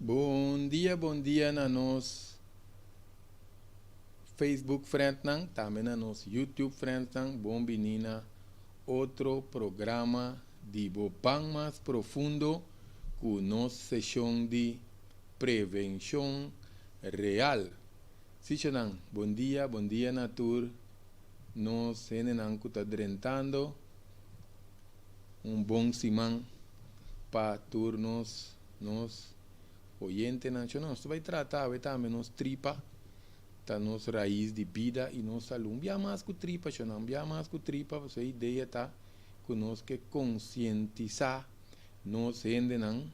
Bom dia na nos Facebook friend nang, também na nos YouTube friend nang, bom menina, outro programa de bopang mais profundo com nossa sessão de prevenção real. Sichonang, bom dia natur, nos henenang kuta drentando, bom simang para turnos nos oyente nacional, nós vai tratar, vai também nos tripa, tá nos raiz de vida e nos salud. Bia mais que tripa, chonam, bia mais que tripa, você ideia tá que nós que conscientizar nos gente não.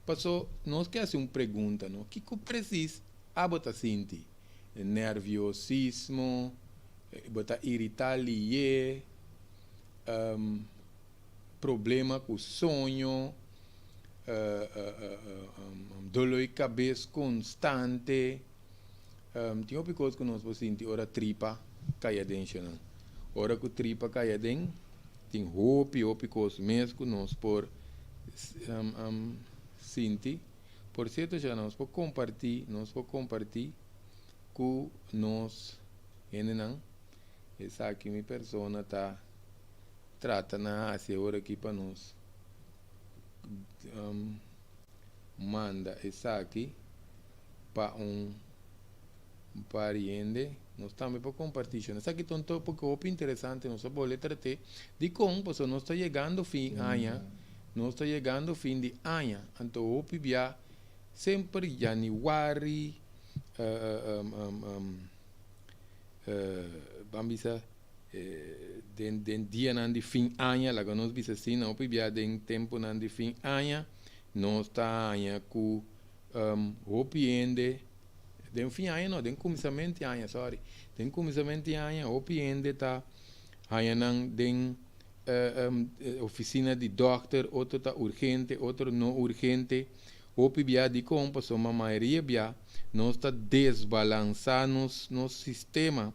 Passou, nós que fazer uma pergunta, não? Que precisa a bota senti? Nerviosismo, bota irritali, problema com sonho, dolor de cabeça constante. Tem uma coisa que nós podemos sentir, ora tripa caia dentro, não? Ora que tripa caia dentro, tem roupa coisa mesmo que nós por sentir. Por certo, já nós podemos compartilhar com nós, não? Essa aqui minha persona tá trata na Ásia, ora aqui para nós. Manda essa aqui para pariente, nós também para compartilhar. Essa aqui é um pouco interessante, nós podemos tratar de como, nós está chegando ao fim de ano, nós está chegando ao fim de ano, então o PIBA sempre januário, vamos dizer, den dia de fim de ano, lá que nós vimos assim, o PIBA den tempo de fim de ano, nós está com o piende den fim de ano, den começamento de ano, sorry, den começamento de ano, o piende tá aí não den oficina de doctor, outro tá urgente, outro não urgente, o PIBA de como, so a maioria bia, nós está desbalançando no sistema,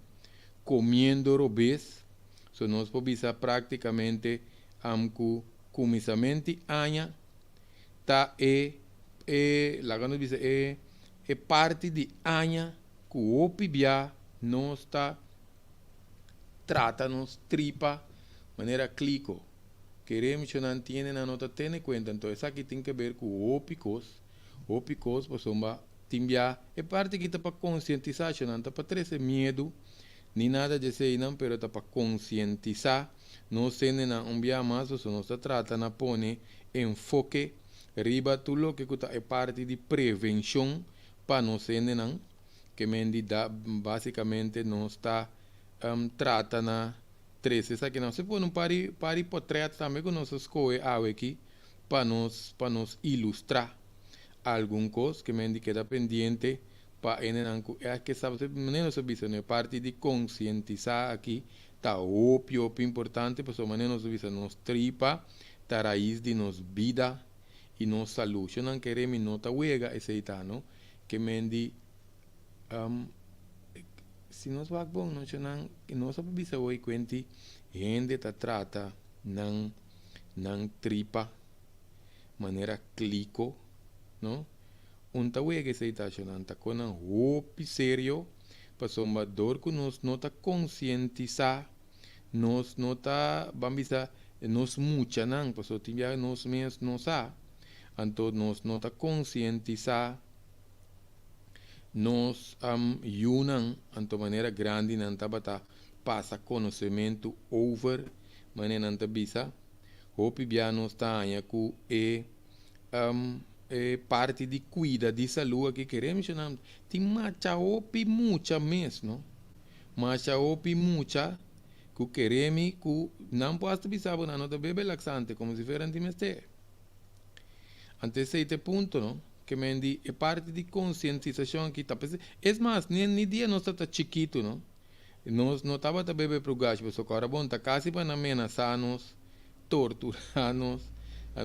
comendo robês, so nós podemos praticamente com começamento de ano tá lá quando diz é parte de ano que o PIBA não está trata nos tripa maneira clico queremos que não tiene na nota tem conta então essa aqui tem que ver com o picos por somba timbia é parte que tá para conscientizar não tá para trazer medo nem nada de ser não pero tá para conscientizar não sendo na bia mais ou não está trata na pone enfoque riba tudo que é parte de prevenção para não ser não que mendida basicamente não está trata na três essa aqui não se pode um pari portrait também que nós escolhe aqui para nos ilustrar algum coisa que mendi queda pendente para é que sabe menos serviço né parte de conscientizar aqui tá o importante para menos serviço nos tripa tá raiz de nos vida e nos saúde eu não queremos nota uega esse tá não que mendi se nós vamos bom não só bisa oi quenti gente tá trata não tripa maneira clico não tá uega esse tá não tá com um roupa sério para uma dor que nós não tá conscientizar nós não tá vamos dizer nós mucha não para só tinha nós mesmos não sa então nós não tá conscientizar nós unam de maneira grande não tá passa conhecimento over maneira não tá bisa o PIBA nós tá aí com parte de cuida de saúde que queremos não tem macha opi mucha mesmo macha opi mucha que queremos que não pode bisa não nota bebe laxante como se fosse antimester antes este ponto não que mendi é parte de conscientização que tá é mais nem dia nós tá chiquito não nós não tava tá bebê pro gajo mas agora bom tá quase para amenazar-nos torturar-nos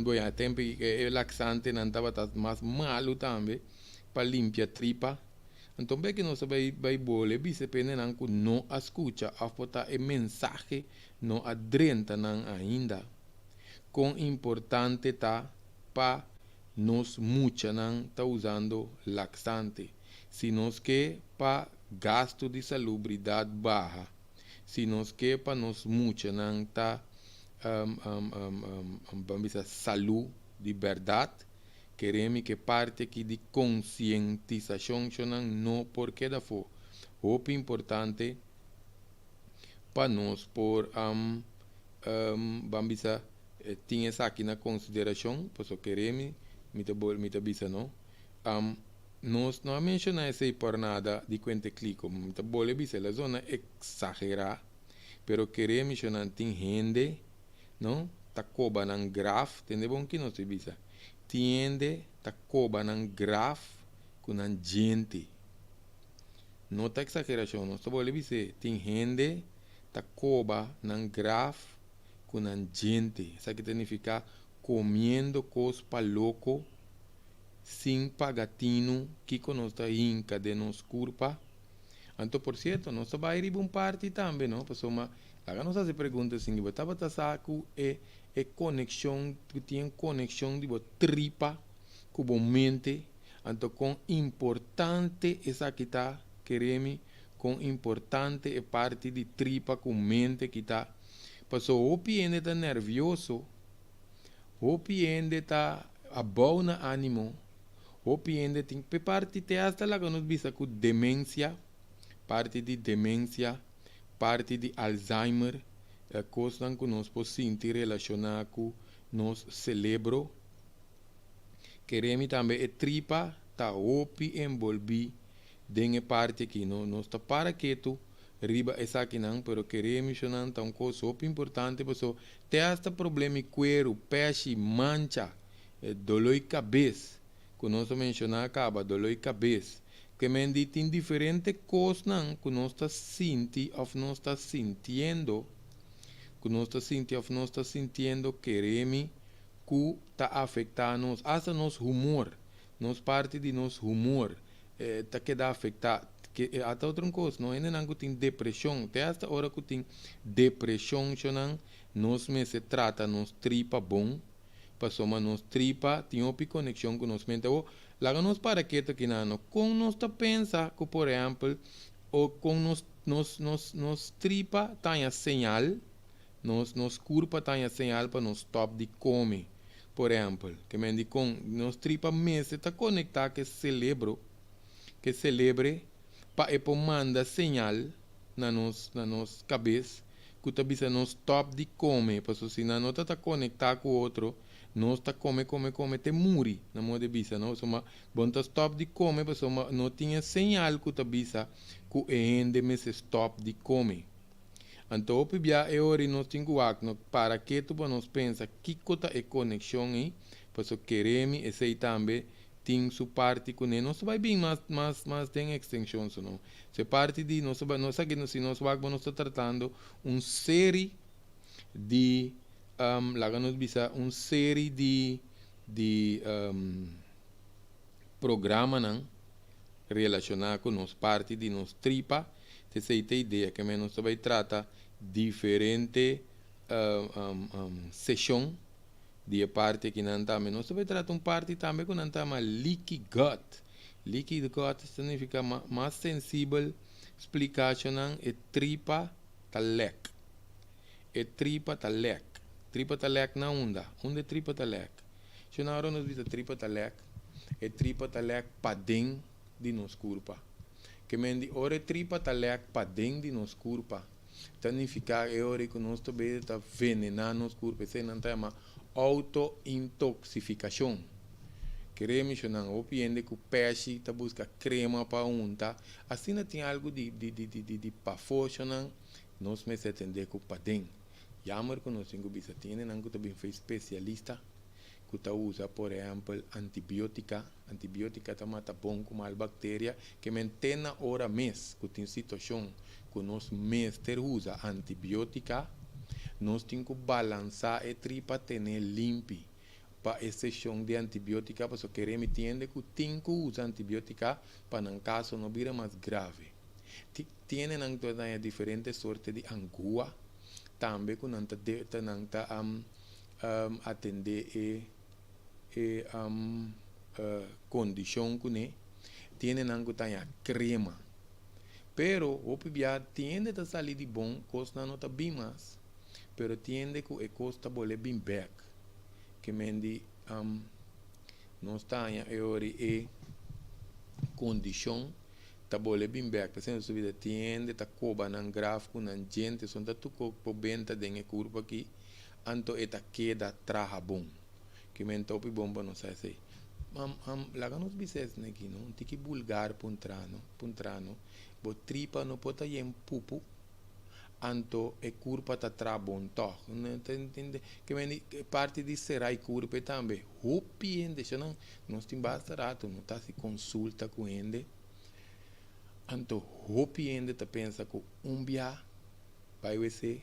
bom a tempo é laxante não tava tá mais malo também para limpar tripa então bem que nós vai bole bise pene não que não escuta a botar é mensagem não adrenta não ainda com importante tá para nos mucha não tá usando laxante. Se nós quer para gasto de salubridade baixa, se nós quer para nos mucha não tá vamos dizer, saúde de verdade, queremos que parte aqui de conscientização não porque da for. O importante para nós por vamos dizer, tinha essa aqui na consideração, porque queremos me bisa não. Nós não mencionamos isso por nada de quente clico, me bolhe bisa a zona exagerar, pero queremos mencionar tem gente, não? Tá coba nang graf, tende bom que não se bisa. Tiende tá coba nang graf com an gente. Não tá exageração, não. Só bolhe bisa, tem gente tá coba nang graf com an gente. Isso que significa comendo cospa louco sem pagatino que conosco inca de nos curpa. Então, por certo, nós vai ir um parte também, não? Pessoa, lá nós se pergunta assim, eu estava tá saco é conexão, tem conexão de tripa com a mente, então com importante essa que tá queremos, com importante é parte de tripa com mente que tá. Pessoa, o piende tá nervioso, o piende tá abona ânimo, o piende tem parte te hasta lá que nós visa com demência, parte de demência, parte de Alzheimer, coisas que nós podemos sentir relacionadas com nosso cérebro. Queremos também a tripa, tá opi envolvi, dengue parte que não está para quieto, riba essa aqui não, pero queremos não tão coisa importante, pessoal, tem este problema de cuero, peixe, mancha, dolor de cabeça, que nós mencionamos acaba, dolor de cabeça, que me tem diferentes coisas que nós está sentindo ou nós está sentindo, que nós está sentindo ou nós está sentindo, queremos que está afetando até nosso humor, nos parte de nosso humor, está que dá afetar, que até outra coisa, não é nem que tem depressão, até esta hora que tem depressão, nós me se trata nos tripa bom, passou mas nos tripa tem uma conexão com nos mente, ou lá nos para que aqui não, com nós tá pensa que por exemplo, ou com nos tripa tem a señal, nos curpa tem a señal para nos top de comer. Por exemplo, que me diz com nos tripa mesmo está conectado que cérebro, que celebre para manda señal na nos cabeça que tá bisa nos top de comer, porque se não está conectado com o outro, nós está come te muri na moda bisa, não? Soma bom tá stop de comer, porque não tinha señal que tá bisa que ende me se stop de comer. Então, o pibia é hora nós temos para que tu nos pensa que cota é conexão aí, porque queremos esse também tem sua parte com ele, nós vai bem, mas tem extensão, não? Se parte de nós aqui se nós vamos tratando série de lá nos bisa série de programa não relacionado com nos parte de nos tripa, se tem ideia que nós vai tratar diferente sessão de parte que não está, nós vai tratar parte também que não está, mas leaky gut. Leaky gut significa mais sensível, explicação é tripa tá leque. É tripa tá leque. Tripa tá leque na onda. Onde tripa tá leque? Se na hora nós vimos tripa tá leque, é tripa tá leque para dentro de nos corpo. Que mendi ora tripa tá leque para dentro de nos corpo. Significa é hora que nós também está venenando nos corpo. Isso não chama auto-intoxicação. Queremos não opiende que o peixe tá busca crema para untar. Assim não tem algo de pafocha não. Nós me entender que o padem. Jammer que nós temos bisa tiene não que também foi especialista que tá usa por exemplo antibiótica. Antibiótica tá mata bom com mal bactéria que mantém na hora mês que tem situação que nós mês ter usa antibiótica. Nós temos que balançar a tripa ter limpo para exceção de antibiótica, porque queremos entender que tem que usar antibiótica para não caso não vira mais grave. Tienen todas diferentes sortes de angua, também que não está atender condição que né tiene nan kutanya crema pero opibia tiende ta salir de bom costa não tá bem mais pero tiende que e costa bole bem back que mendi não está e ori e condição tá bole bem back por exemplo subida tiende ta coba nan gráfico nan gente son ta tu co benta den e curva aqui anto eta queda traja bom que men topi bomba não sei se laga nos bises aqui não tiki bulgar puntrano bo tripa no pota yem pupu anto e curva ta tra bom to não entende que men parte de serai curva também hopi ende não nós tem basta rato não tá se consulta com ende anto hopi ende ta pensa com bia vai ser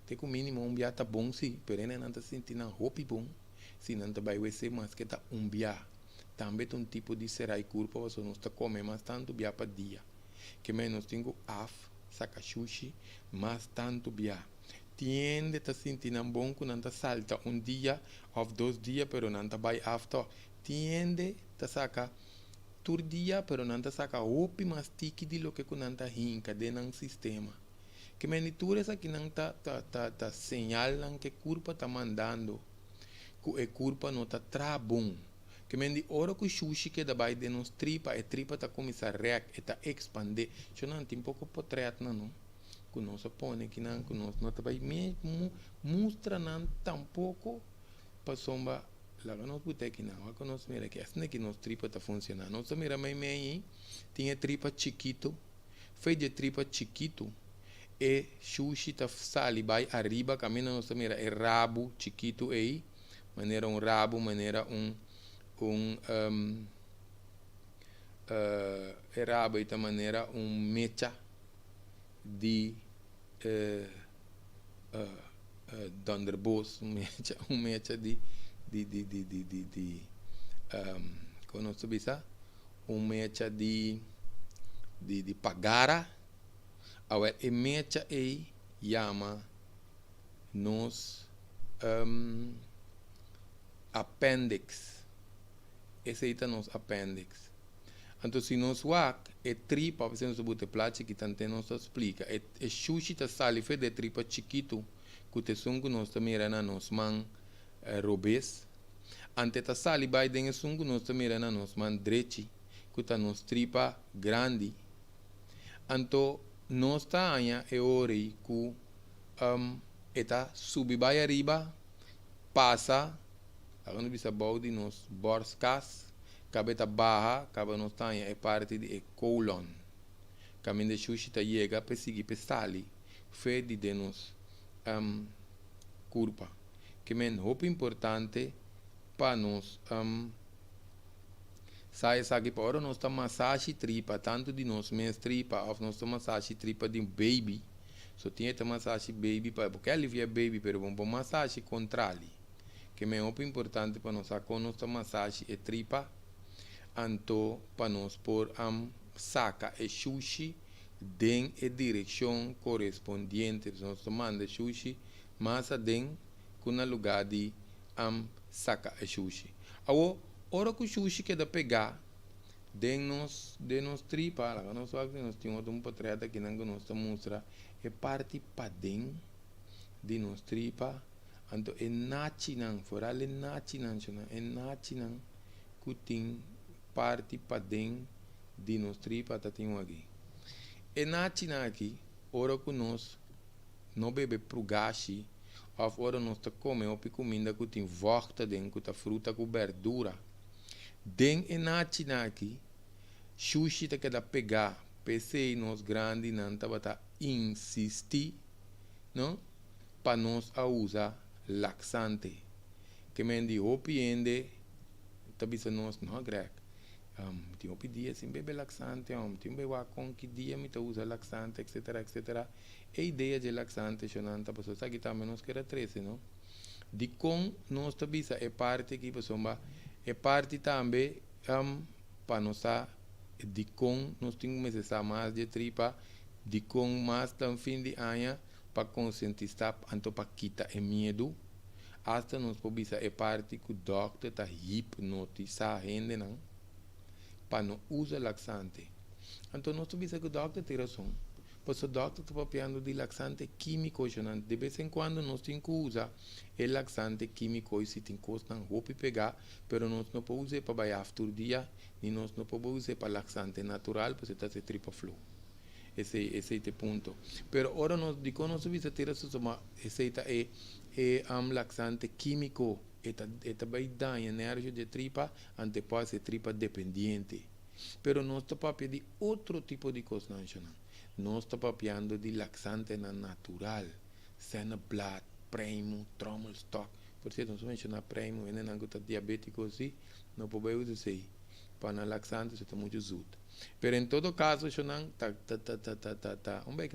te com mínimo bia tá bom sim pero não tá sentindo hopi bom se não tá vai ser mais que tá bia também tem tipo de serai curva você não está comendo mais tanto bia para dia que menos tenho af saca sushi mais tanto bia tiende tá sentindo bom quando não tá salta dia ou 2 dias pero não tá vai after tiende tá saca tur dia pero não tá saca opi mais tiki de lo que quando não tá rinca dentro do sistema que menitura essa que não tá señalan que curva tá mandando que a curva não tá bom que mendi hora que o sushi que da vai de nos tripa e tripa tá começar a rec e tá expandir eu não tem pouco potreat não que nós põe que não que nós não tá vai mesmo mostra não tampouco para somba lá nós botar aqui não que nós mira que assim que nos tripa tá funcionando nós mira mais tinha tripa chiquito fez de tripa chiquito e sushi tá sali vai arriba caminho nós mira é rabo chiquito aí maneira rabo maneira rabo de maneira mecha de Thunderbolts mecha de como se diz mecha de pagara agora e mecha aí chama nos appendix esse aí está nos appendix então se nós wak é tripa você não sabe plate que tanto nos explica é sushi tá sali foi de tripa chiquito que te sungo nós também era nos man robes ante tá sali vai dentro sungo nós também era nos man drechi que tá nos tripa grande então nós tá anha é ori que eta subi vai arriba passa quando bisa bau de nos borskas cabeta barra caba nos tanha é parte de colon caminho de sushi ta chega para seguir para sali fede de nos curva que men hope importante para nos sai sabe para nós ta massagem tripa tanto de nos mes tripa ou nós ta massagem tripa de baby só tinha ta massagem baby para porque alivia baby pero bom massagem controle que é muito importante para nós com nossa massagem e tripa anto para nós por saca e sushi den e direção correspondiente nós manda sushi mas den com na lugar de saca e sushi ao hora que o sushi que da pegar de nos tripa lá nós temos um portrait aqui não nós mostra é parte para den de nos tripa anto e nachinan forale nachinan chona e nachinan kuting parte pa den de nos tripa ta tinha aqui e nachinan aqui ora que nós não bebe prugashi of ora nós ta come opi comida que tem volta den que ta fruta com verdura den e nachinan aqui sushi ta que da pegar pensei nós grande não ta bata insistir não para nós a usar laxante que mendi opiende tabisa nós não grec tem opi dia sem beber laxante tem beber com que dia me usa laxante etc a ideia de laxante chonanta pessoa sabe também nós que era 13 não de com nós tabisa é parte que pessoa é parte também para nós de com nós temos mais de tripa de com mais tam fim de ano para conscientizar anto para quitar o medo hasta nós podemos é parte que o doctor está hipnotizar a gente, não? Para não usar laxante. Então, nós podemos que o doctor tem razão. Pois o doctor está papiando de laxante químico, de vez em quando nós temos que usar o laxante químico e se tem coisa não roupa pegar, mas nós não podemos usar para baixar after dia, e nós não podemos usar para laxante natural, porque está se tripa flow. Esse é o ponto. Pero agora nós digo nós vamos ter esse é laxante químico, vai dar energia de tripa, ante pode ser tripa dependente. Pero nós estamos papiando de outro tipo de coisa nacional. Nós estamos papiando de laxante natural, Seneblat, Primo, Trommelstock. Por isso, nós mencionamos Primo, e não está diabético assim, não podemos usar isso. Para laxante, isso está muito usado. Pero em todo caso, que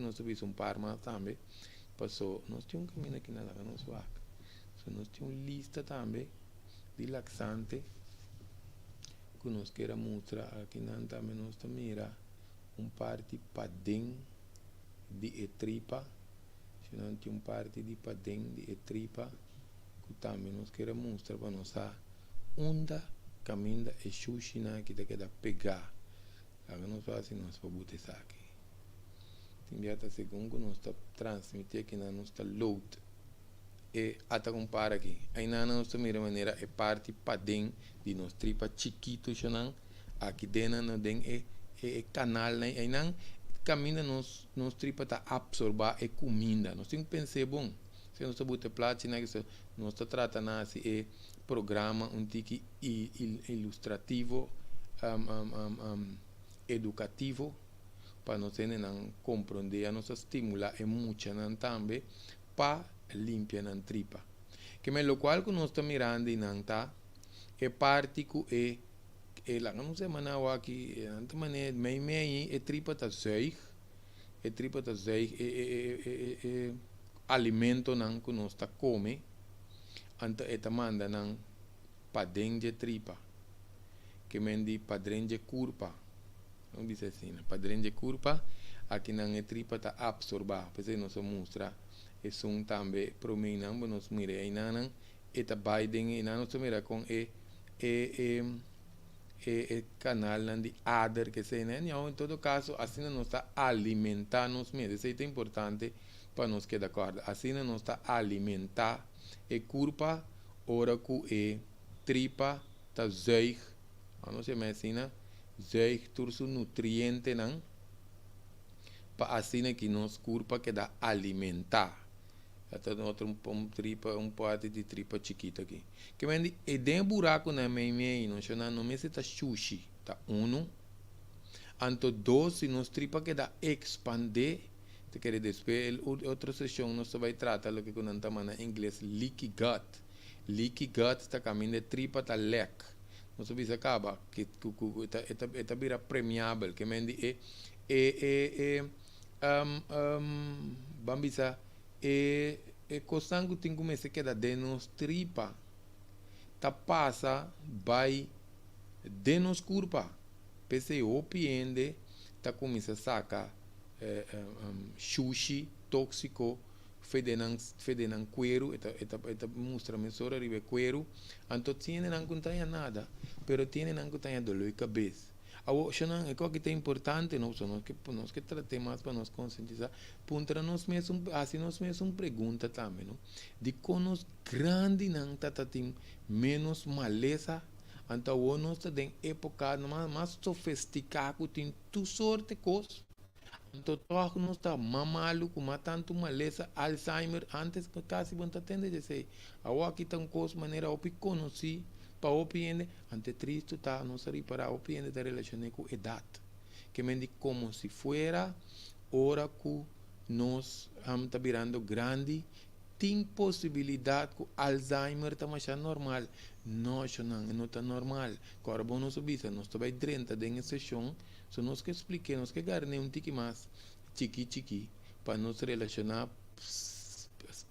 nós temos par mais também. Passou, nós temos um caminho aqui na nossa vaca. Nós temos uma lista também de laxante que nós queremos mostrar aqui também nós mira parte padem de tripa. Se não tem parte de padem de tripa que também nós queremos mostrar para nós onda caminha e xuxina que te queda pegar. Agora nós fazemos nós para botar isso aqui. Tem segundo nós está transmitir aqui na nossa load. E até compara aqui. Aí na nossa maneira é parte padem de nós tripa chiquito xanang. Aqui dentro não tem é canal aí não caminha nos tripa tá absorver e comida. Nós temos que pensar bom. Se nós botar platina que nós está tratando assim é programa tique ilustrativo educativo para nós não compreender a nossa estimula e muita não também para limpar a tripa. Que me lo qual que nós está mirando e não tá é parte que lá não sei manou aqui ante maneira meio tripa tá zeig alimento não que nós está come ante eta manda não padrão de tripa que mendi padrão de curpa não diz assim padrão de curpa aqui não é tripa tá absorbar por isso nós mostra isso também para mim não nós mira aí não eta Biden e não nós mira com canal de ADER que se né em todo caso assim nós está alimentando nos mesmos isso é importante para nós que de acordo assim nós está alimentar e curpa ora que tripa tá zeig não sei mais assim zeig turso nutriente não para assim que nós curpa que dá alimentar até outro tripa parte de tripa chiquita aqui que vem e tem buraco na meio não me está sushi tá anto dois se nós tripa que dá expandir te quer dizer outra sessão nós vai tratar o que nós chamamos em inglês leaky gut está caminho de tripa tá leck nós vamos acaba que está vira permeável que vem vamos costango tem como se queda de nos tripa tá passa vai de nos curpa pese o piende tá começa a sacar sushi tóxico fedenan cuero eta mostra mensura ribe cuero anto tiene não contanha nada pero tiene não contanha dolor de cabeça Xanan, é que é importante, nós que tratemos para nos conscientizar, para nós mesmos, assim nós mesmos pergunta também, não? De como grande não tem menos maleza, então nós tem época mais sofisticada, tem tu sorte de coisas, então todos nós está mamalo, com tanto maleza, Alzheimer, antes que quase não atende de ser, agora aqui tem coisas maneira eu conheci para o piende ante triste tá não seria para o piende da relação com idade que me diz como se fuera hora que nós está virando grande tem possibilidade que Alzheimer está mais normal não está normal agora bom nós obisa nós está bem 30 de sessão só nós que expliquei nós que garne tique mais chiqui para nos relacionar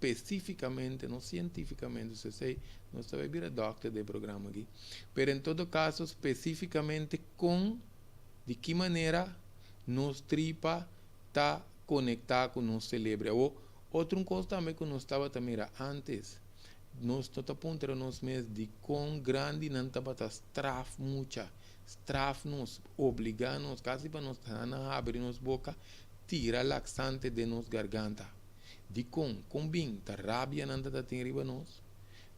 especificamente, não cientificamente, se sei, não sabe vir a doctor do programa aqui, mas em todo caso, especificamente com de que maneira nos tripa está conectado com nosso cérebro. Ou outra coisa também que nós estava também antes, nós estamos apontando nos mês de quão grande não está para straf muita. Straf nos obriga nos quase para nos abrir nos boca, tira laxante de nos garganta. De com bem, tá rabia não está tem riba nós.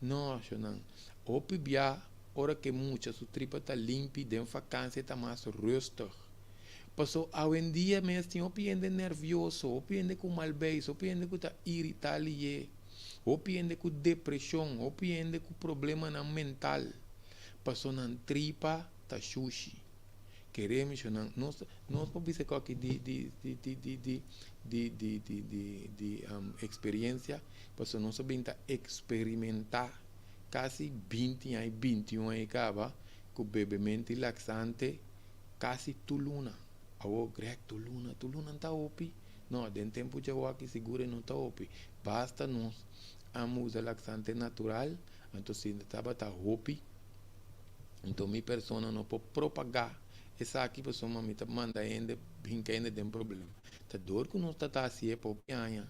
Nossa, não. Opibia, hora que muita su tripa está limpa, de vacância está mais rustig. Passou hoje em dia mesmo tem opiende nervioso, opiende com malbeijo, opiende com tá irritado, opiende com depressão, opiende com problema na mental. Passou na tripa tá sushi. Queremos nós podemos dizer que de experiência, passou nós sabemos experimentar quase 20 anos, 21 anos acaba com bebimento laxante quase tuluna. Awo grek tuluna não está opi. Não, den tempo de agua que segura não está opi. Basta nós usar laxante natural, então se estava tá opi, então minha persona não pode propagar essa aqui pessoa me manda ainda brinca ainda tem problema. Tá dor que nós tá assim é por pianha.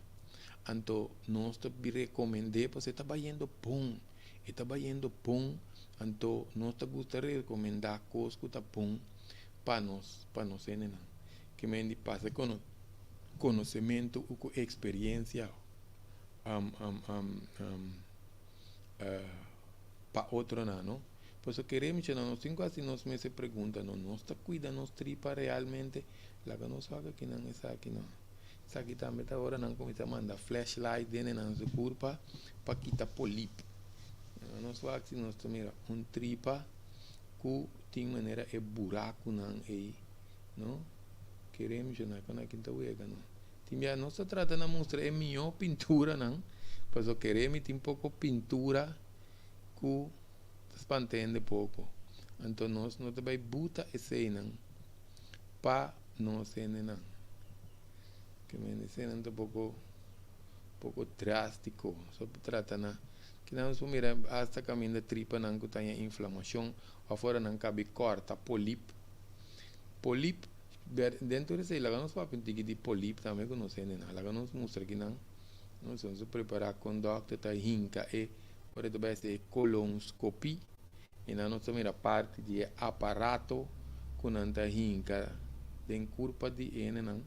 Então nós te recomendei para você tá indo pum, e tá indo pum, então nós te gostaria de recomendar coisas que tá pum para nós né, que me passa com conhecimento com experiência para outro não. Por isso queremos que nós cinco assim nos me se pergunta não nós está cuida nos tripa realmente lá que nós faz aqui não essa aqui não. Essa aqui também tá agora não começa a mandar flashlight dentro na nossa curva para quitar polipo. Nós faz assim nós mira tripa que tem maneira é buraco não aí, não? Queremos que não quando aqui tá uega não. Timbia nós está tratando de mostrar é melhor pintura não. Por isso queremos tem pouco pintura que espantende pouco. Então nós não vai buta esse não para nós não. Que me dizem um pouco drástico. Só trata na que nós vamos mirar hasta caminho da tripa não que tem inflamação, afora não cabe corta polipo. Polipo dentro desse lá nós vamos pintar de polipo também que nós não. Lá nós mostra que não. Nós vamos preparar com doctor tá hinca e por isso vai ser colonoscopia. E na nossa primeira parte de aparato que não está hinca tem curva de N não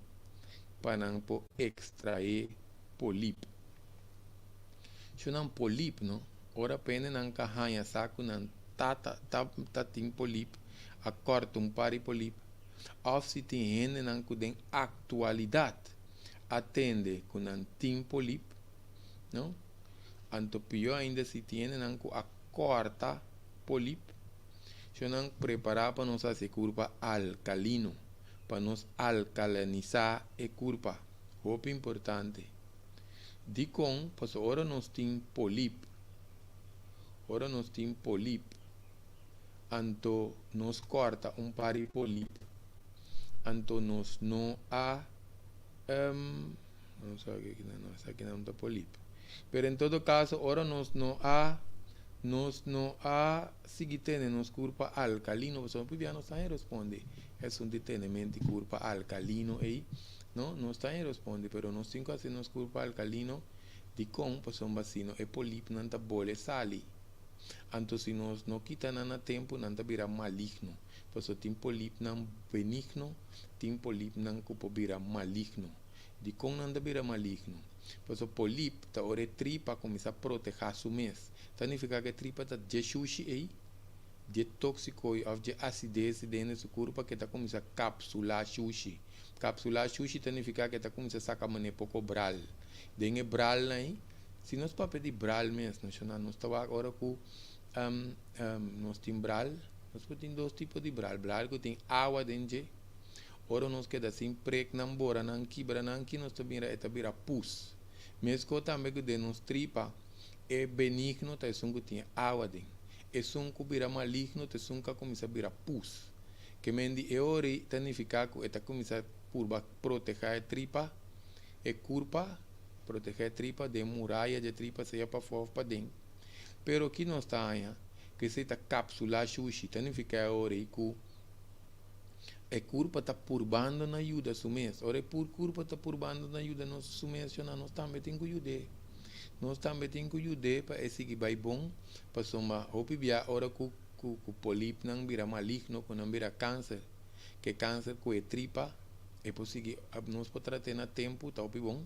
para não extrair polipo. Se não polipo não, ora pena não carranha saco não tá tem polipo, a corta par de polipo. Ou se tem N não que tem atualidade atende com não tem polipo, não? Anto pior ainda se tem não que a corta polipo. Se não preparar para nós fazer curva alcalino, para nós alcalinizar a curva, muito importante. De com, pois ora nós tem polipo, anto nos corta par de polipo, anto nos não há, não sei aqui não está polipo. Pero em todo caso, ora nós não há se tem nos curva alcalino, você não podia não responde. É um detenimento de curva alcalino aí, não está em responde, pero nós cinco assim nos curva alcalino de com passou vacino é polipo não tá bole sali. Então se nós não quita nada tempo não tá vira maligno. Passou tem polipo não benigno, tem polipo não cupo vira maligno. De com não tá vira maligno. Passou polipo tá ore tripa começa a proteger su mês. Significa que a tripa está de sushi aí, de tóxico ou de acidez dentro do corpo que está começando a capsular sushi. Capsular sushi significa que está começando a sacar mané pouco bral. Dentro bral aí, se nós para pedir bral mesmo, nós estamos agora com nós temos bral, nós temos dois tipos de bral. Bral que tem água dentro, ora nós queda assim prego não bora não quebra não que nós também pus. Mesmo que também que de nos tripa é benigno, tá isso que tinha água dentro. É um que vira maligno, tá um que começa a virar pus. Que mendi é ori, significa que está começa a proteger a tripa, é curva, proteger a tripa de muralha de tripa, seja para fora para dentro. Pero aqui não está aí, que se está capsular sushi, significa ori que a curva está purbando na ajuda sumês. Ora por curva está purbando na ajuda nosso sumês, nós também tem que ajudar. nós também temos que ajudar para esse que vai bom, para somar, hopi bia ora que o pólipo não vira maligno, que não vira câncer, que câncer com a tripa, é possível, nós podemos tratar na tempo, tá bom?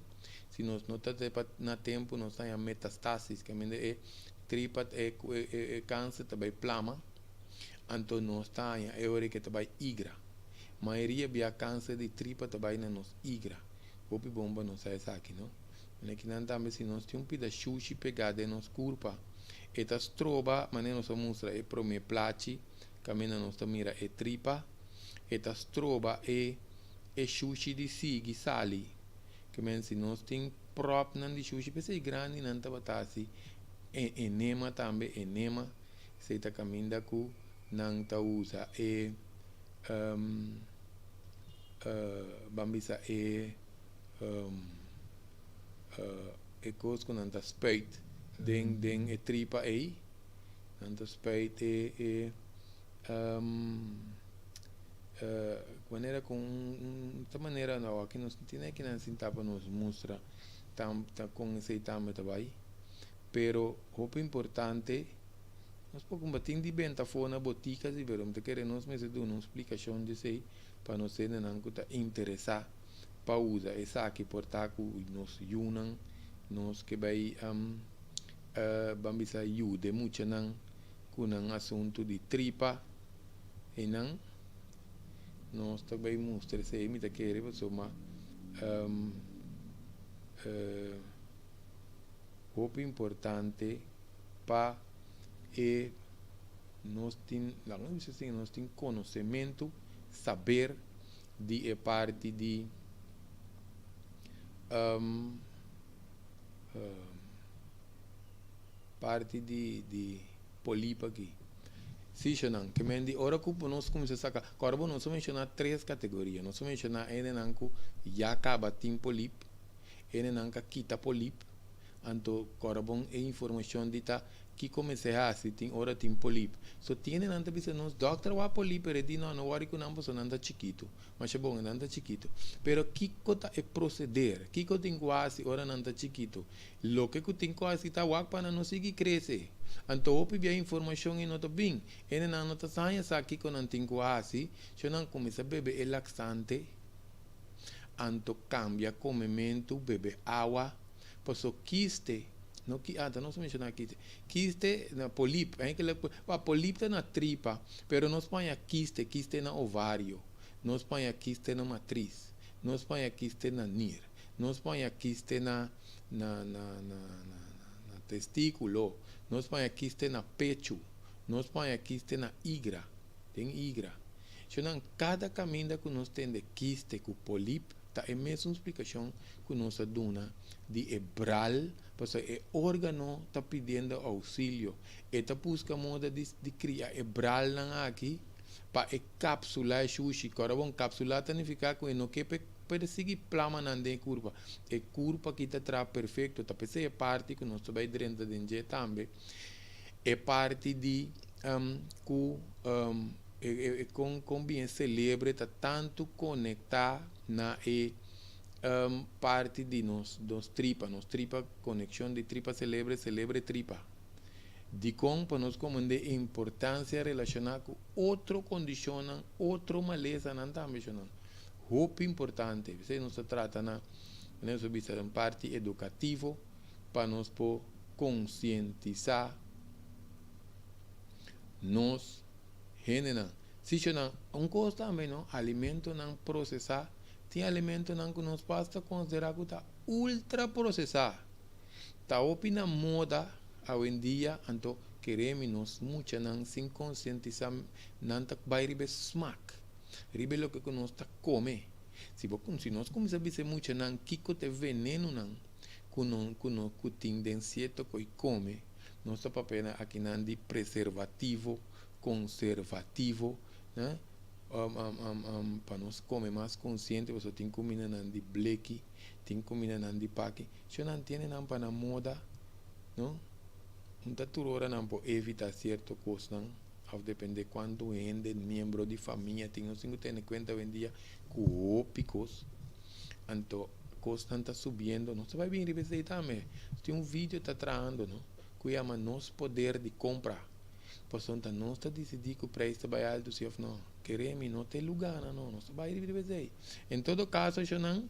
Se nós não tratamos na tempo, nós temos metastásis, que é tripa, é câncer, também plama, então nós temos, é hora que também igra. A maioria via câncer de tripa também na nos igra. Hopi bomba não sai aqui, não? Aqui não também se nós temos um pedaço de pegada nos curva, estas troba, mas nós mostra é para me placi, caminha nós mira é tripa, estas troba é sushi de sigi sali, que men se nós tem prop nan de sushi, pese grande nan tabatasi, enema também enema, se ta caminha ku nan ta usa bambisa coisa com nanta spuit den tripa aí nanta spuit maneira com esta maneira não aqui nós tem que não se tapa nos mostra tam com esse também também pero o importante nós podemos bater de bem tá fora na botica e ver te queremos mais de uma explicação de sei para nós ser não que tá interessar para usar essa aqui portar com nos unan nós que vai vamos ajuda muito não com um assunto de tripa e não nós também mostra se me tá querendo soma o importante para nós tem conhecimento saber de parte de parte de polipa aqui. Se chamam, que mendi, ora que nós começamos a sacar, agora nós mencionar 3 categorias. Nós mencionar que já acaba tem polip, que quita polip, então agora é informação de que comecei a se tem ora tem polip. So tiene nanta bisa nos doctor wa polip redi no wari ku nampo so nanta chiquito. Mas é bom nanta chiquito. Pero kiko ta é proceder. Kiko tem quase ora nanta chiquito. Lo que ku tem quase ta wak para não seguir crescer. Então opi bia informação e nota bem. Ene na nota saia sa kiko nan tem quase, so nan começa a beber laxante. Anto cambia comimento, bebe água, passo quiste. No que não se menciona quiste na polip, polip está na tripa, pero nós põe quiste na ovário, nós põe quiste na matriz, nós põe quiste na NIR, nós põe quiste na testículo, nós põe quiste na pecho, nós põe quiste na igra, tem igra. Então, cada caminho que nós temos de quiste com polip, tá é a mesma explicação que nós damos de hebral, porque o órgano está pedindo auxílio. Está buscando moda de criar hebral aqui para encapsular sushi. Agora, bom, capsular significa que não quer perseguir plama na curva. A curva que está perfeito, tá pensando é parte que nós vai dentro de gente também. É parte de com bem celebre, tá tanto conectar na parte de nos tripa, conexão de tripa celebre tripa. De como para nós compreender a importância relacionada com outro condicionam, outro maleza não está mencionando. Muito importante, você não se trata na parte educativa para nós conscientizar nós generam. Se não coisa também não alimento não processar tem alimento que nós basta considerar que está ultra processado. Está opina moda hoje em dia, então queremos nós muito não sem conscientizar não tá vai receber smack, receber o que nós está come. Se nós começamos a ver muito não que te veneno não, que tendência que come, nós está para aqui não de preservativo, conservativo, né? Para nós comer mais consciente, você tem comida de bleque, tem comida de paque. Se não tem não para na moda, não? Então tudo não pode evitar certo coisa, não? Ao depender quanto ende membro de família tem, nós temos que ter em conta hoje em dia cópicos. Então costa está subindo, não se vai vir revisar também. Tem um vídeo está trazendo, não? Que chama nosso poder de compra. Portanto, não está decidindo que o preço vai alto, se não, queremos, não tem lugar, não se vai revisar. Em todo caso, eu não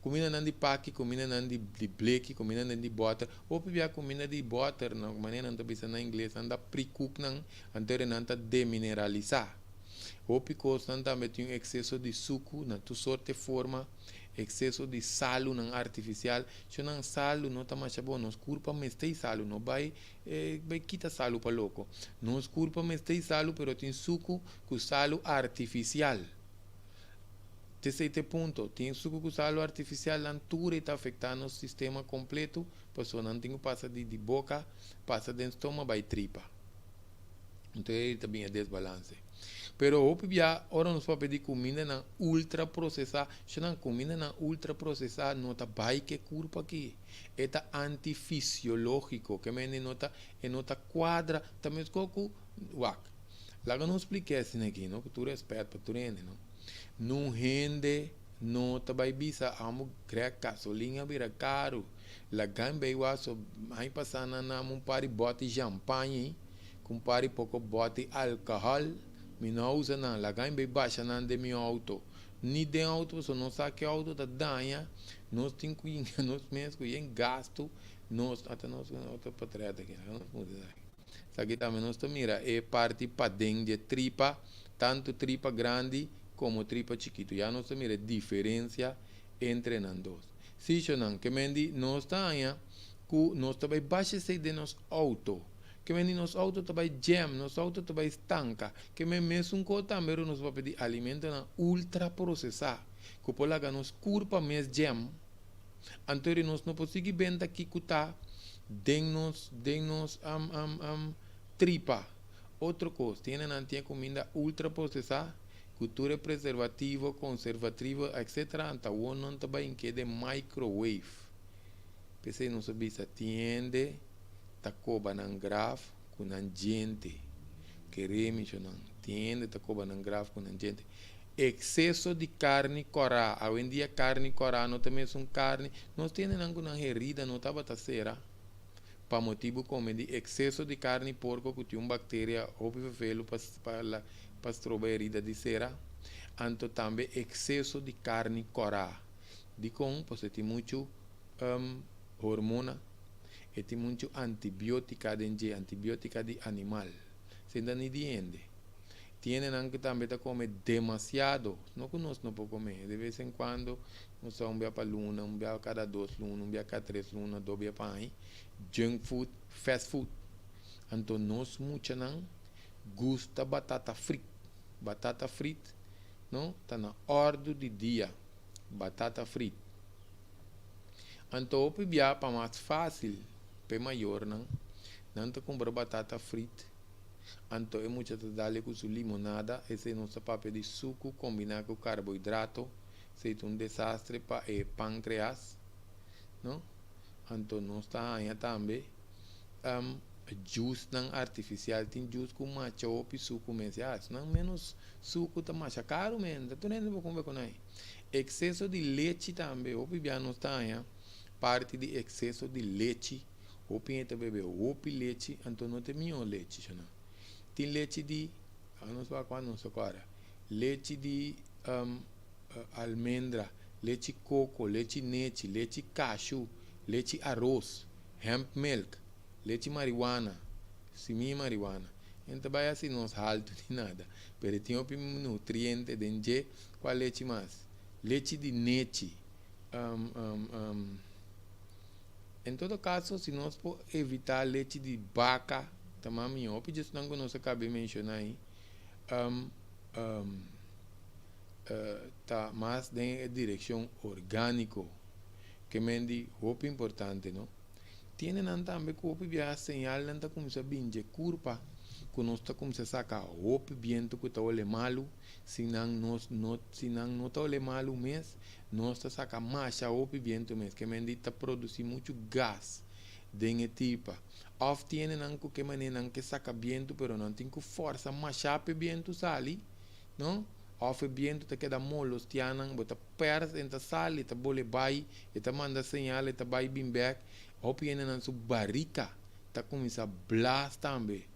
comida não de paque, comida não de bleque, comida não de butter, ou pia comida de butter, não, maneira não está pensando na inglês, anda pre-cook não, anterior não está demineralizar. Ou porque também tem um excesso de suco, na tua sorte forma, excesso de salo não artificial, se não salo não está mais bom, nos corpo mas tem salo, não vai quitar salo para louco, nos corpo mas tem salo, pero tem suco com salo artificial. Terceiro ponto, tem suco com salo artificial, a altura está afetando o sistema completo, a pessoa não tem que passar de boca, passa dentro do estômago, vai tripa. Então, ele também é desbalance. Pero, agora nós vamos pedir comida na ultra processada. Se não comida na ultra processada, não está bem que culpa aqui. É antifisiológico, que me nota, nota quadra, também é coco, uac. Lá que não expliquei assim aqui, não? Que tu respeita, para tu rende, não? Não rende, não está bem bisa, amo criar gasolina, vira caro. Lá gamba igual, só aí passando na um par de bote champanhe, com par de pouco bote álcool, me não usa não, lá gamba baixa não de meu auto. Ni de auto, só não sabe que auto tá danha, nós temos que ir, nós mesmos que ir gasto, nós, até nós, outra patreta aqui, nós vamos dizer. Isso aqui também nós mira, é parte para dentro de tripa, tanto tripa grande, como tripa chiquito. Já não se mira a diferença entre os dois. Se não, que mendi nós estamos, nós também baixa de nosso auto. Que mendi nosso auto também jam, nosso auto também estanca. Que me mesmo com também nós vamos pedir alimento na ultra processado. Que por lá nos curpa mes jam. Então nós não podemos vender aqui que está dennos tripa. Outra coisa, tem na comida ultra processada. Cultura preservativo, conservativo, etc. Então, não também que de microwave. Pensei não sabia se atende, tá coba nan graf com nan gente. Queremos não atende, tá coba nan graf com nan gente. Excesso de carne corá. Hoje em dia carne corá não também são carne. Nós temos alguma herida, não estava taceira. Para motivo como de excesso de carne porco que tem uma bactéria ou vivelo para a herida de cera, anto também excesso de carne corá. De com, você tem muito hormona, e tem muito antibiótica de animal. Você não entende. Tienen que também comer demasiado. Não conosco não pode comer. De vez em quando, nós só um dia para luna, um dia cada 2 lunas, um dia cada 3 lunas, 2 dias para aí. Junk food, fast food. Então, nós muito não gusta batata frita. Batata frita, não? Está na ordem de dia. Batata frita. Então, para mais fácil, para maior, não te compra batata frita. Então, é muito dale com sua limonada, esse é nosso papel de suco combinado com carboidrato, se é um desastre para o pâncreas, não? Então, nós está aí também, juice não artificial, tem juice com matcha ou suco mesmo, não menos suco tá mais caro mesmo, tu nem vou comer com aí. Excesso de leite também, o bebê não está aí, parte de excesso de leite, o pinheta bebê, o leite, então não tem nenhum leite, não. Tem leite de, não sei qual não sei qual, leite de almendra, leite coco, leite nete, leite cashew, leite arroz, hemp milk, leite marihuana, semi-marihuana. Então vai assim não salto de nada, mas tem um nutriente dentro, qual leite mais? Leite de nete. Em todo caso, se nós podemos evitar leite de vaca, também eu pedi isso não nós acabei mencionar aí, tá mais em direção orgânico, que mendi roupa importante, não? Tiene também que roupa via señal não começa a binge curva, que nós tá começa a sacar roupa viento que tá olhe malo, se não tá olhe malo mês, nós tá sacar mais roupa viento mês, que mendi tá produzir muito gás dentro tipo. Of tiene nanco que maneira que saca viento, pero não tem que força mais viento sali, não? Of bien tu queda molos tianan, bota pers en ta sal, eta bole bai, eta manda señal, eta bai bim back, opien en su barrica, ta comienza blast tambe,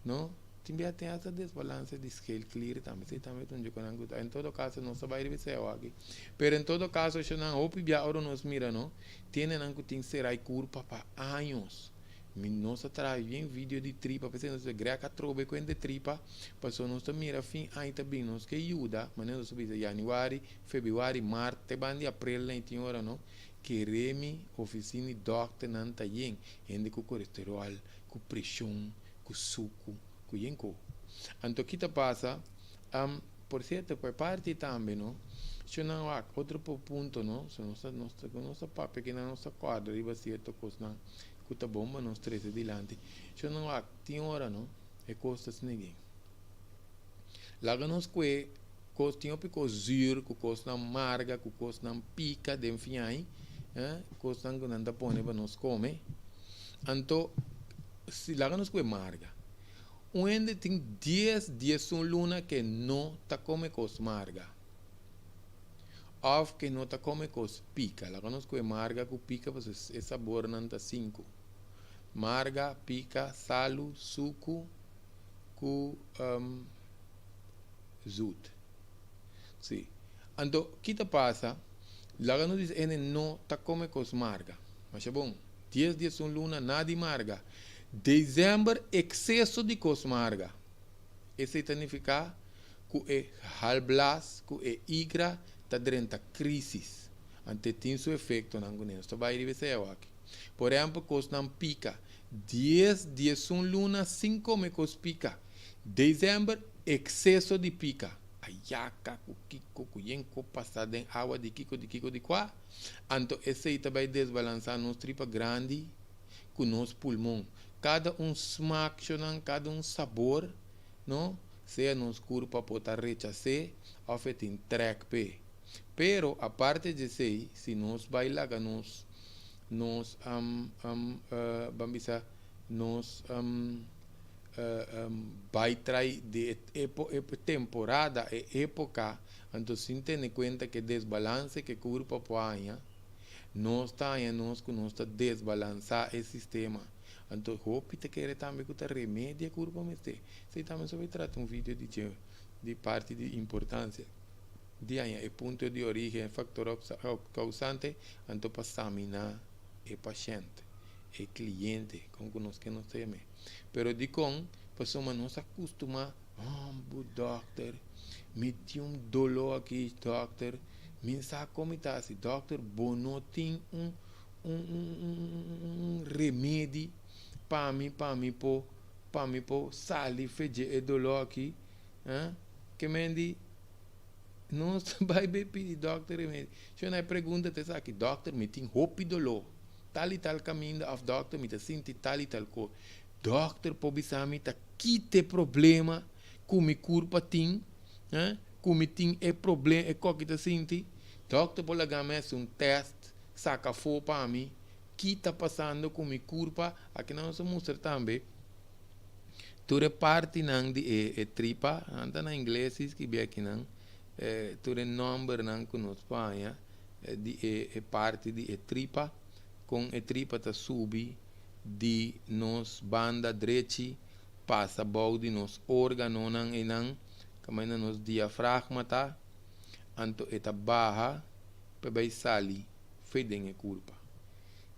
no? Timbia tem essa desbalance de scale clear também, se também tão jogando em todo caso não se vai revisar aqui, pero em todo caso se não opi bia oro nos mira, no? Tienen anco tem serai curva para anos. Nossa traz bem vídeo de tripa, porque nós greca trobe com de tripa, passou nós mira fim aí também nós que ajuda, mas nós subimos janeiro, fevereiro, março, te bandi abril nem tem hora, no? Que remi oficina doctor não tá yen, ende com colesterol, com pressão, com suco, com yenko. Então que passa, por certo, por parte também, no? Se não há outro ponto, no? Se nossa papo que na nossa quadra, riba certo coisa não. Kuta bomba nos 13 dilante. Se não há, tem hora, não? É costas ninguém. Laga nos que tinha pico zur, que costa amarga, que costa pica, de enfim aí, costa que não dá pone para nos comer. Então, se laga nos que amarga. Onde tem 10 dias um luna que não tá come cos amarga. Of que não tá come cos pica. Laga nos que amarga, que pica, porque é sabor não tá 5. Marga, pica, salu, suco, cu zut. Sim. Então, o que passa? Lá nos diz, ele não está come com marga. Mas é bom. 10 dias um luna, nada de marga. Dezembro, excesso de cosmarga. Isso significa que é halblas, que é igra, está dentro da crise. Ante tem seu efeito na agonia. Isso vai revisar aqui. Por exemplo, cos não pica. 10 dias um luna, 5 me cos pica. Dezembro, excesso de pica. Ayaca, kiko, kuyenko, passada em água de kiko, de quá. Então, esse aí vai desbalançar nos tripa grande com nos pulmão. Cada smack, cada sabor, não? Seja nos corpo para rechazar, ou tem track p. Pero, a parte de sei, se nos bailar, nos vai trair de temporada e época, então se tem em conta que desbalance que o corpo põe, nós está desbalançar esse sistema. Então, hope te quer também que o remédio o corpo me se também só vai tratar vídeo de parte de importância. De aí, ponto de origem, fator causante, então para examinar o paciente, o cliente, como nós que nós temos. Pero de com, pessoa não se acostuma, doctor, me tinha dolor aqui, doctor, me sabe como está, se doctor, não tem remédio para mim, sali, fede e dolor aqui, que me diz, não vai pedir doctor remédio. Se eu não pergunta, te sabe, doctor, me tem roupa e dolor. Tal e tal caminho of doctor, me sente tal e tal coisa. Doctor, pobisami, tá quite problema com mi corpo tem, com mi tem é problema, é que tá sente. Doctor, por lá um teste, saca fo para mim, que tá passando com mi corpo, aqui não se mostra também. Toda parte não de tripa, anda na inglês que bem aqui não. Toda número não que nos Espanha, de parte de tripa, com a tripa tá subir de nos banda direita passa balde nos órgãos não e não como ainda nos diafragma tá anto eta barra para vai sair fedem a culpa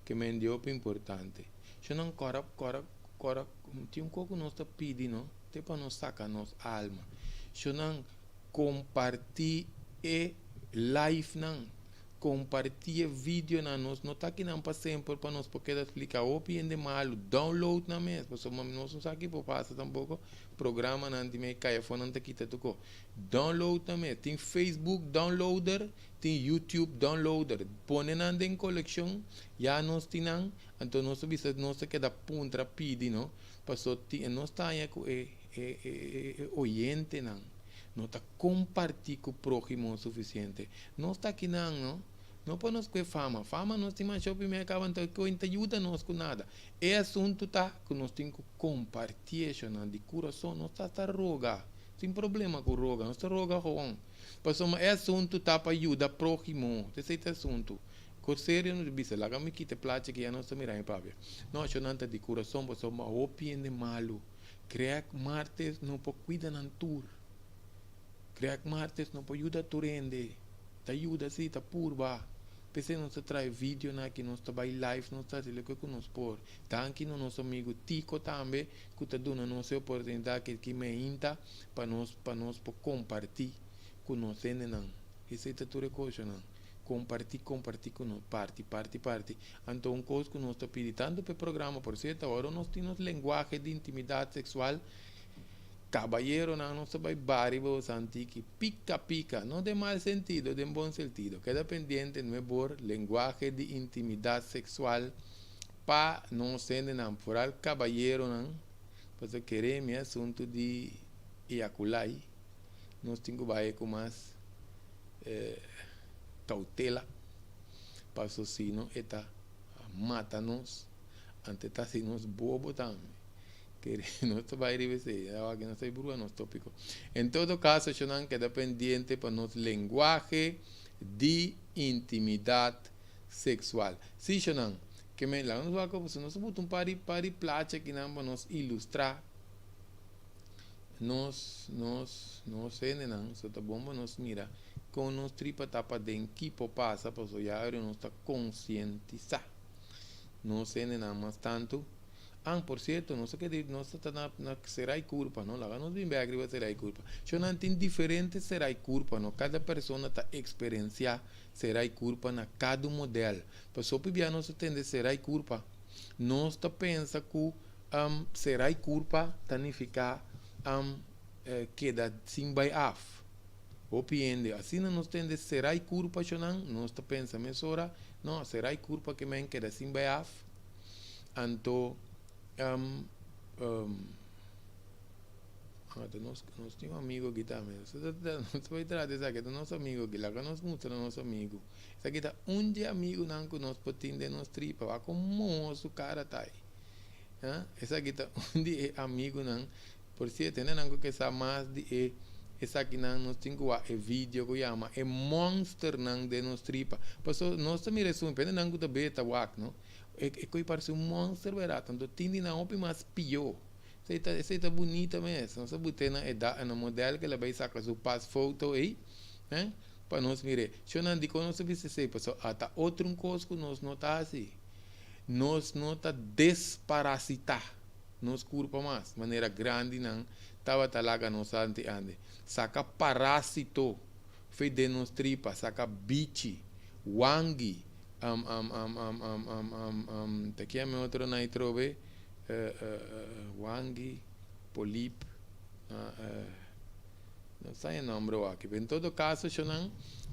que me deu importante se não cora tem coco nós tá pedindo te para nos sacar nos alma se não compartilhar live não compartilha vídeo na nós não tá aqui não para sempre para nós porque explicar opinião de malo download na mesma pessoa nós não sabe que por passa tampouco programa não tem meio caia fone não tá aqui tá tocou download também tem Facebook downloader tem YouTube downloader põe na em coleção já nós tinham então nós visa nós que da ponta pedi não passou nós tá aí com oyente não não está compartilhando com o próximo o suficiente. Não está aqui não para nós com fama. Fama nós temos shopping me acabam então que não ajuda nós com nada. É assunto tá que nós temos que compartilhar de coração, nós está roga. Tem problema com roga, não está roga gewoon. Passou é assunto tá para ajuda próximo, esse assunto. Com sério não bisa, lá me quita plate que já não está mirando para ver. Não acho nada de coração, passou uma opinião de malo. Criar martes não pode cuidar na tour. Criar martes não pode ajudar a turende. Te ajuda assim, tá purba. Pensei não se traz vídeo na que não está by live, não está ele que nos por. Tanque no nosso amigo Tico também, que está dando nossa oportunidade que me inta para nós compartilhar com nós não. Isso é tudo coisa não. Compartilhar com nós, parte. Então um coisa que nós está pedindo tanto para o programa, por certo, agora nós temos linguagem de intimidade sexual. Caballero não se vai baribos antiqui pica, não tem mal sentido, tem bom sentido. Queda pendiente no por lenguaje de intimidade sexual para não ser não por al caballero não, porque queremos assunto de ejacular, nós temos que vai com mais cautela, para assim não eta mata-nos, ante tá se nos bobo também. Que não vai revisar, que não sei por nos tópico. Em todo caso, Shonan queda pendiente para nosso linguagem de intimidade sexual. Sim, Shonan, que me lá nos vai como se nós botar pari plate que não para nos ilustrar. Nós sei não, só tá bom para nos mira com nos tripa tapa de equipo passa para so já nós está conscientizar. Não sei não, mas tanto por certo, não sei que nós está na será culpa, não? Lá nós vimos agora será culpa. Eu não tem diferente será culpa, não? Cada pessoa está experienciar será culpa na cada modelo. Pessoal, para nós entender será culpa, nós está pensa que será culpa significa queda sem by af. Opiende, assim nós entende será culpa, nós está pensa mesora, não, será culpa que me queda sem by af. Então nós temos um amigo aqui também. Nós vai trazer essa aqui do nosso amigo aqui. Lá que nós mostramos nosso amigo. Essa aqui está de amigo não que nós podemos de nós tripa. Vai com moço cara tá aí. Essa aqui está de amigo não. Por si tem não que essa mais de essa aqui não nós temos que vídeo que chama é monster não de nós tripa. Passou nós também resume, pena não que tá beta wak, não. É que parece monster barato, então tem não opi mais pior. Essa tá bonita mesmo. Nós botei na modelo que ela vai sacar seu passo foto aí, né? Para nós mirar. Se eu não digo nós se pessoal, até outro coisa que nós nota assim. Nós nota desparasitar. Nós curpa mais, maneira grande não. Tava talaga nós ante. Saca parásito, fez de nos tripa, saca bichi, wangi. Te chiami outro na trove wangi, polip, não sei o nome aqui. Em todo caso,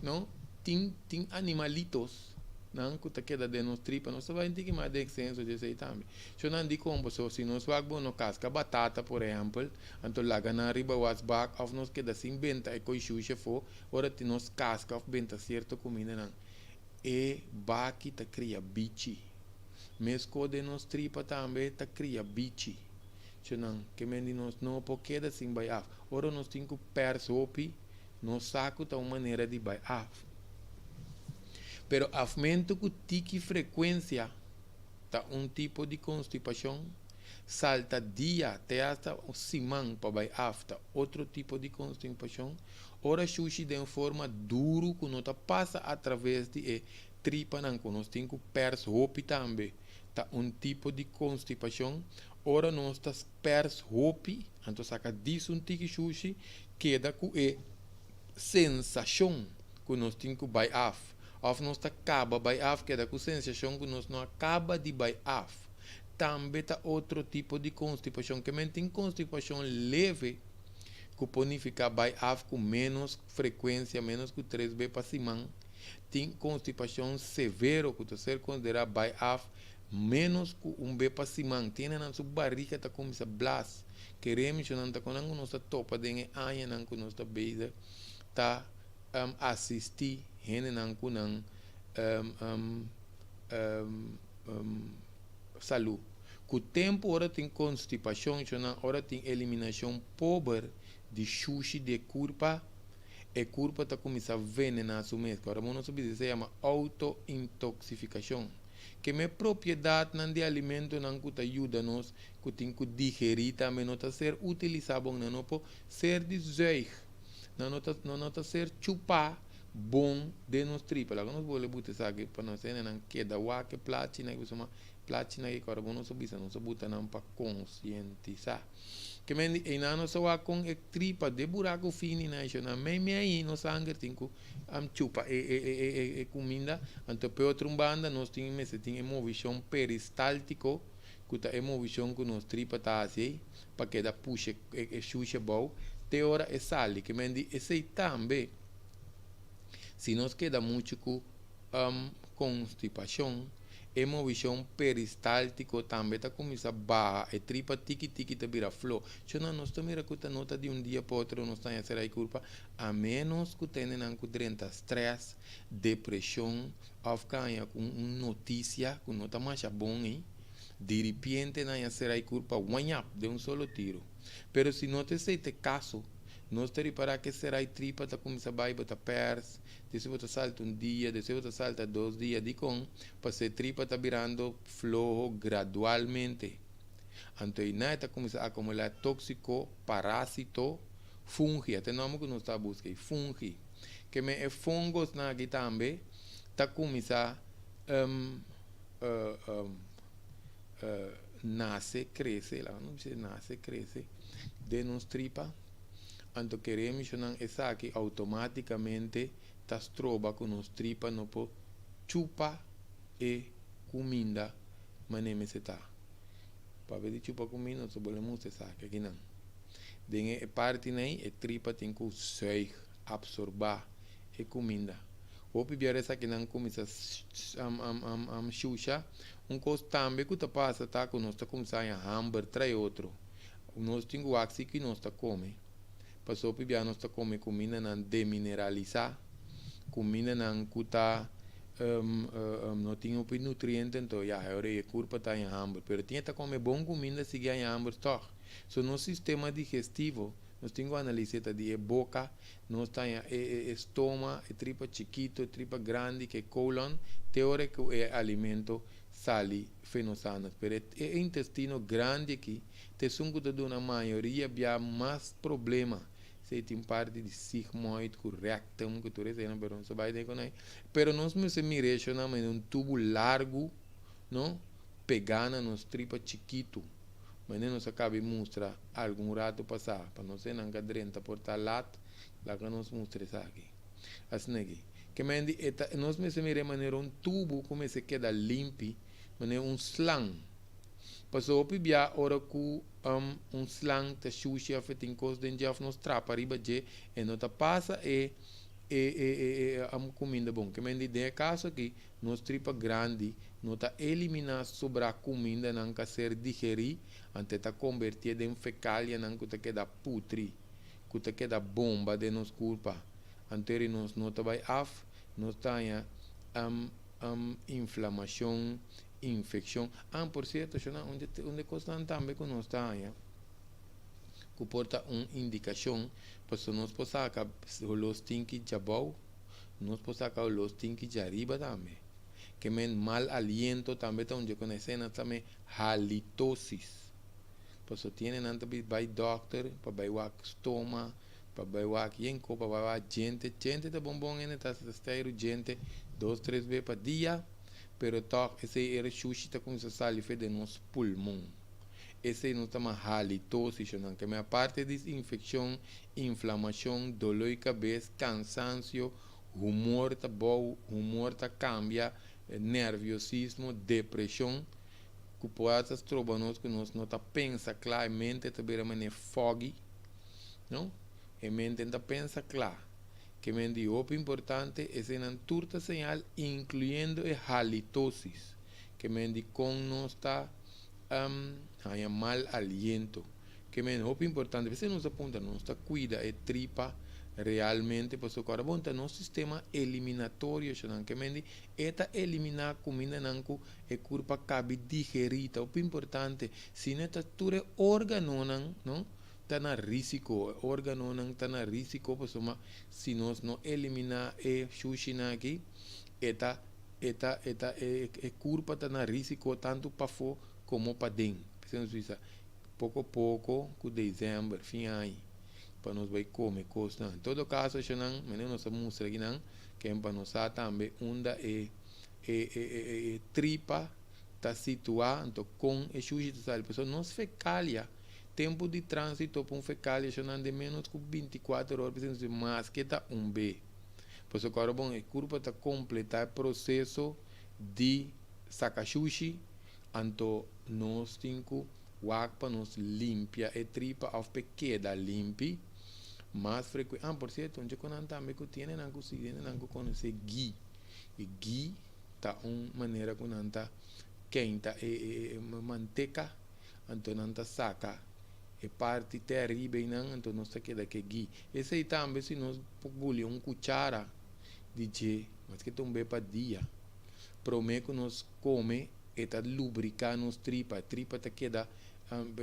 não tem animalitos não que queda de nos tripa, não se vai ter que mais de extenso de sei também. Eu não digo como se nós vamos no casca batata, por exemplo, então lá na riba was back, of nos queda sem benta e coi xuxa fo, ora tem nos casca of benta certo comida não. E baki ta cria bichi. Mesco de nos tripa também ta cria bichi. Então, que mendi nós não porque da sim by af. Ora nós temos que persopi, nos saco ta uma maneira de by af. Pero afmento que tique frequência ta tipo de constipação, salta dia até hasta semana para by af ta outro tipo de constipação. Ora sushi de uma forma duro que não passa através de tripa não que nós temos que pers roupa também tá tipo de constipação. Ora nós tas pers roupa então saca disso tipo sushi queda com sensação que nós temos que by af. Of nós acaba by af queda com sensação que nós não acaba de by af. Também tá outro tipo de constipação que tem constipação leve que pode ficar by af com menos frequência, menos que 3 vezes para semana. Tem constipação severa que você ser considerado by af menos que 1 vez para semana. Tem na sua barriga tá como se blas. Queremos não tá com nós topa de anha não que nós tá beida tá assistir rene não com não saúde. Com o tempo ora tem constipação, ora tem eliminação pobre de sushi de curpa, e curpa tá começar a venenar su mês. Agora, nós sabemos se chama auto-intoxicação. Que é propriedade não de alimento não que ajuda nós, que tem que digerir também, não tá ser utilizado, não pode ser de zeig, não tá ser chupar bom de nos tripa. Lá nós vamos botar aqui para nós não queda o que platina que chama platina que agora nós sabemos, não botar não para conscientizar. Que men e não só com tripa de buraco fino na me aí no sangue tem que chupa comida então por outra banda nós tem emoção peristáltico que a emoção que nos tripa tá assim para que da puxa xuxa bom te hora é sali que men esse também se nós queda muito com constipação emoção peristáltico também está começando a barra, e tripa tiki tá vira flow. Se não, nós estamos a nota de dia para outro, nós estamos a ser a culpa, a menos que tenham drenta stress, depressão, ou ficar com uma notícia, que não está mais bom, de repente não é ser a culpa, de um solo tiro. Pero se não te sei caso, nós temos para que será a tripa está começando a botar pers, depois você salta dia, depois você salta 2 dias de com, para ser tripa está virando flojo gradualmente. Então, aí está começando a acumular tóxico, parásito, fungi, até nome que nós está buscando, fungi, que é fungos na aqui também, está começando nasce, cresce, lá não sei, nasce, cresce, de nos tripa. Então queremos essa aqui automaticamente está trova com nos tripa no po chupa e comida mané se tá para ver chupa comida nós podemos essa aqui não den parte nem e tripa tem que suig absorber e comida o pibiar essa aqui não começa xuxa coisa também que tá passa tá com nós tá começando a hambúrguer trai outro nós tem o axi que nós tá come passou para nós está comendo comida não demineralizar, comida não cuta não tinha um nutriente então já agora é culpa tá em hambúrguer, pero tinha que comer bom comida se ganha em hambúrguer toch. So no sistema digestivo nós temos que analisar de boca, nós tem estômago, tripa chiquito, tripa grande, que colon, teoria que é alimento sali fenosanas, pero é intestino grande que te sungo de uma maioria havia mais problema. Se tem parte de sigmoide, correto, que tu recebes, pero não se vai de conai. Pero nós me se miramos em tubo largo, não? Pegando nos tripa chiquito. Mas não se acaba de mostrar algum rato passar, para não ser nanga drenta por talat, lá que nós mostra isso aqui. Assim aqui. Que mendi, nós me se miramos em tubo, como se queda limpo, mas um slang. Passou por via hora que slang te sushi afetin cos den jaf nos trapa riba je e não ta passa comida bom que men de caso que nos tripa grande não ta eliminar sobre a comida não que ser digerir ante ta convertir em fecalia não que te queda putri que te queda bomba de nos culpa ante nos não ta vai af nos tenha inflamação infecção. Por certo, onde constan também que nós está, que porta uma indicação, para nós possamos sacar os tinki de abaixo, nós possamos sacar os tinki de arriba também. Que men mal aliento também está onde conhecemos também halitosis. Por isso, tem que vai doctor, para vai o estômago, para vai o yenko, para vai gente tá bom, está gente 2-3 vezes por dia. Pero toch esse era sushi tá com essa saliva de nos pulmão. Esse não está mais halitose, não que a parte de infecção, inflamação, dolor de cabeça, cansaço, humor tá bom, humor tá cambia, nerviosismo, depressão, que pode trobar nós que nós não tá pensa claramente, tá beira mané foggy, não? E mente tá pensa claro. Que me digo importante es una turta señal incluyendo halitosis que me digo con no está hay mal aliento que me digo importante a veces nos apunta no está cuida tripa realmente pues o carbonta no sistema eliminatorio que me digo esta eliminar comida nanco e culpa cabe digerita o importante si neta ture órgano no tá na risco, órgano não tá na risco, se nós não eliminar e sushi aqui, é curva tá na risco tanto para fora como para dentro. Pensando pouco a pouco, com dezembro, fim aí, para nós vai comer coisa. Em todo caso, eu não, nós mostra aqui não, que é para nós também onde tripa está situado com o sushi de sal. Pessoal, nós fecalia, tempo de trânsito para um fecalia, não de menos que 24 horas, mais que tá B. Pois agora, bom, a curva está completar o processo de sacar sushi, então nós temos que para nos limpia a tripa, ao queda limpa, mais frequente. Por certo, onde quando também que tiene não conseguir não conhecer ghee, e ghee tá uma maneira que não tá quente, manteca, então não tá saca. E parte terrível não, então nós tá queda que ghee. Esse aí também se nós pôr uma cuchara de ghee, mas que também para dia, promete que nós come e tá lubricar nos tripa tá queda.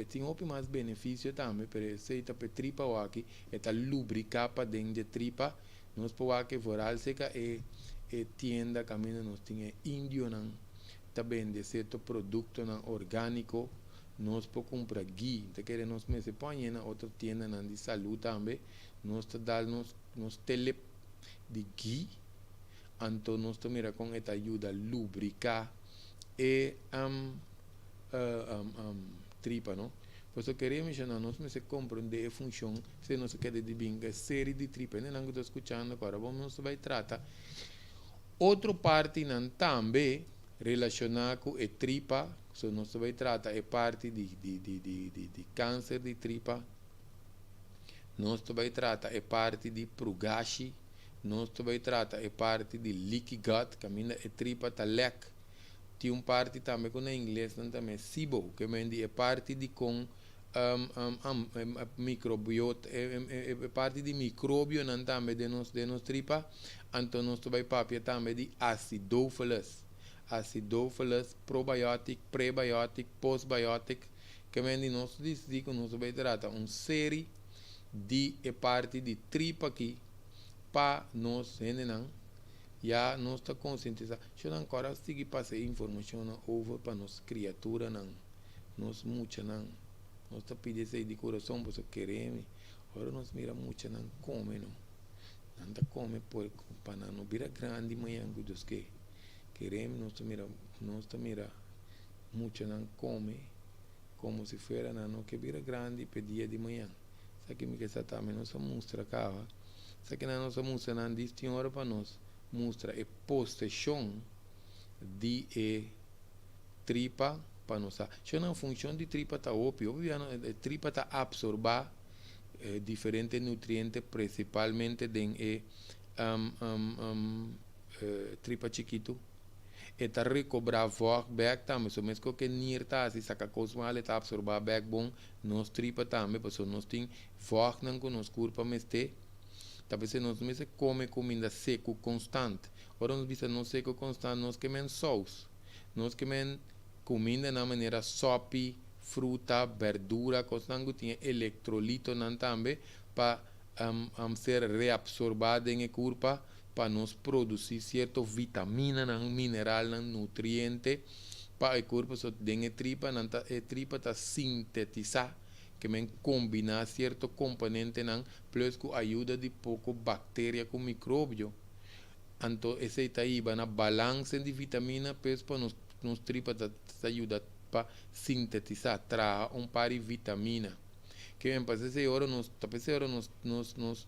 Tem mais benefício também, pero se tá tripa ou aqui, tá lubricar para dentro de tripa, nós podemos que voral seca e tienda caminho nós tinha índio não, tá vende certo produto não orgânico, nós podemos comprar ghee, tá querendo nós me se põe na outra tienda não de saúde também, nós tá dar nos tele de ghee, então nós tá mira com esta ajuda a lubricar e tripa, não? Por isso queremos mencionar, nós se compreender a função, se nós queremos de bem, a série de tripa, não estou escutando agora, vamos vai tratar. Outra parte não também relacionada com a tripa, se nós vai tratar a parte de câncer de tripa, nós vai tratar a parte de prugashi, nós vai tratar a parte de leaky gut, que a tripa está leque. Tem uma parte também que em inglês também SIBO, que é parte de com microbiota, parte de micróbio também de nos tripa, então nós vai papia também de acidófilos, probiótico, prebiótico, postbiótico, que nós diz que nós vai tratar uma série de parte de tripa aqui para nós não já nós está conscientizado. Se não agora seguir passar informação over para nós criatura não, nós muita não, nós está pedindo isso de coração porque queremos. Agora nós mira muito não come não, não está come por para não vira grande manhã que Deus quer. Queremos nós está mira muito não come como se fosse não que vira grande pedia de manhã. Sabe que me que está também nós mostra cá, sabe que nós mostra não diz tem hora para nós mostra a possessão de tripa para nós. Se não função de tripa está óbvio, a tripa está absorver diferentes nutrientes, principalmente de tripa chiquito. Está recobrar voz back também, so mesmo que nir tá se saca coisa mal está absorver back bom, nós tripa também, porque nós tem voz não com nos corpo mas talvez nós não come comida seco constante. Ora nós visa não seco constante, nós comemos sauce. Nós comemos comida na maneira sopa, fruta, verdura, constante tem eletrolito não também para ser reabsorbado em corpo para nos produzir certa vitamina, mineral, nutriente para o corpo só tem a tripa está sintetizar que combinar certo componente plus com ajuda de pouco bactéria com micróbio. Então esse está aí na balança de vitamina pues para nos tripa ajuda para sintetizar, trazer par de vitamina. Que vem para essa hora nos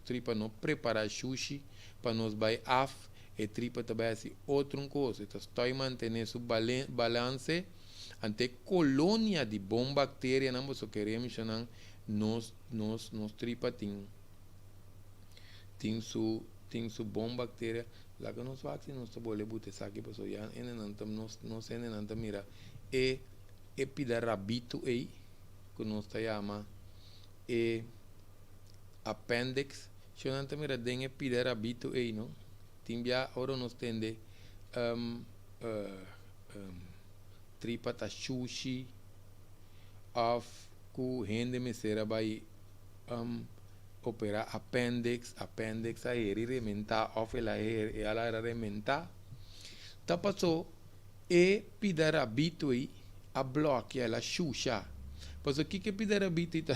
tripa não preparar sushi para nos vai af e tripa também assim outra coisa. Então está mantendo su balance ante colônia de bom bactéria não só queremos não nos tripa tem su bom bactéria lá que nos vacina nós boleh botar aqui para só já nós não mira epiderabito aí que nós está chama appendix se não mira den epiderabito aí não tem já ora nós tende tripa ta sushi of ku rende mesera by opera appendix a rementa of ela era rementa ta passou e pidar habitui a bloquear la xuxa passou que pidar habitui ta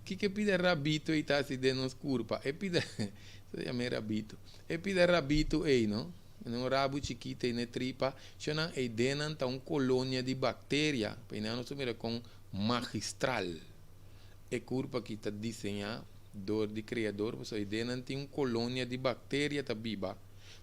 que pidar habitui ta se denos curpa e pidar se chama rabito e pidar rabito ei no um rabo chiquito na tripa chama e denan ta colônia de bactéria penano sumira com magistral e curpa que está desenhada do criador, você ideia tem colônia de bactéria tá viva.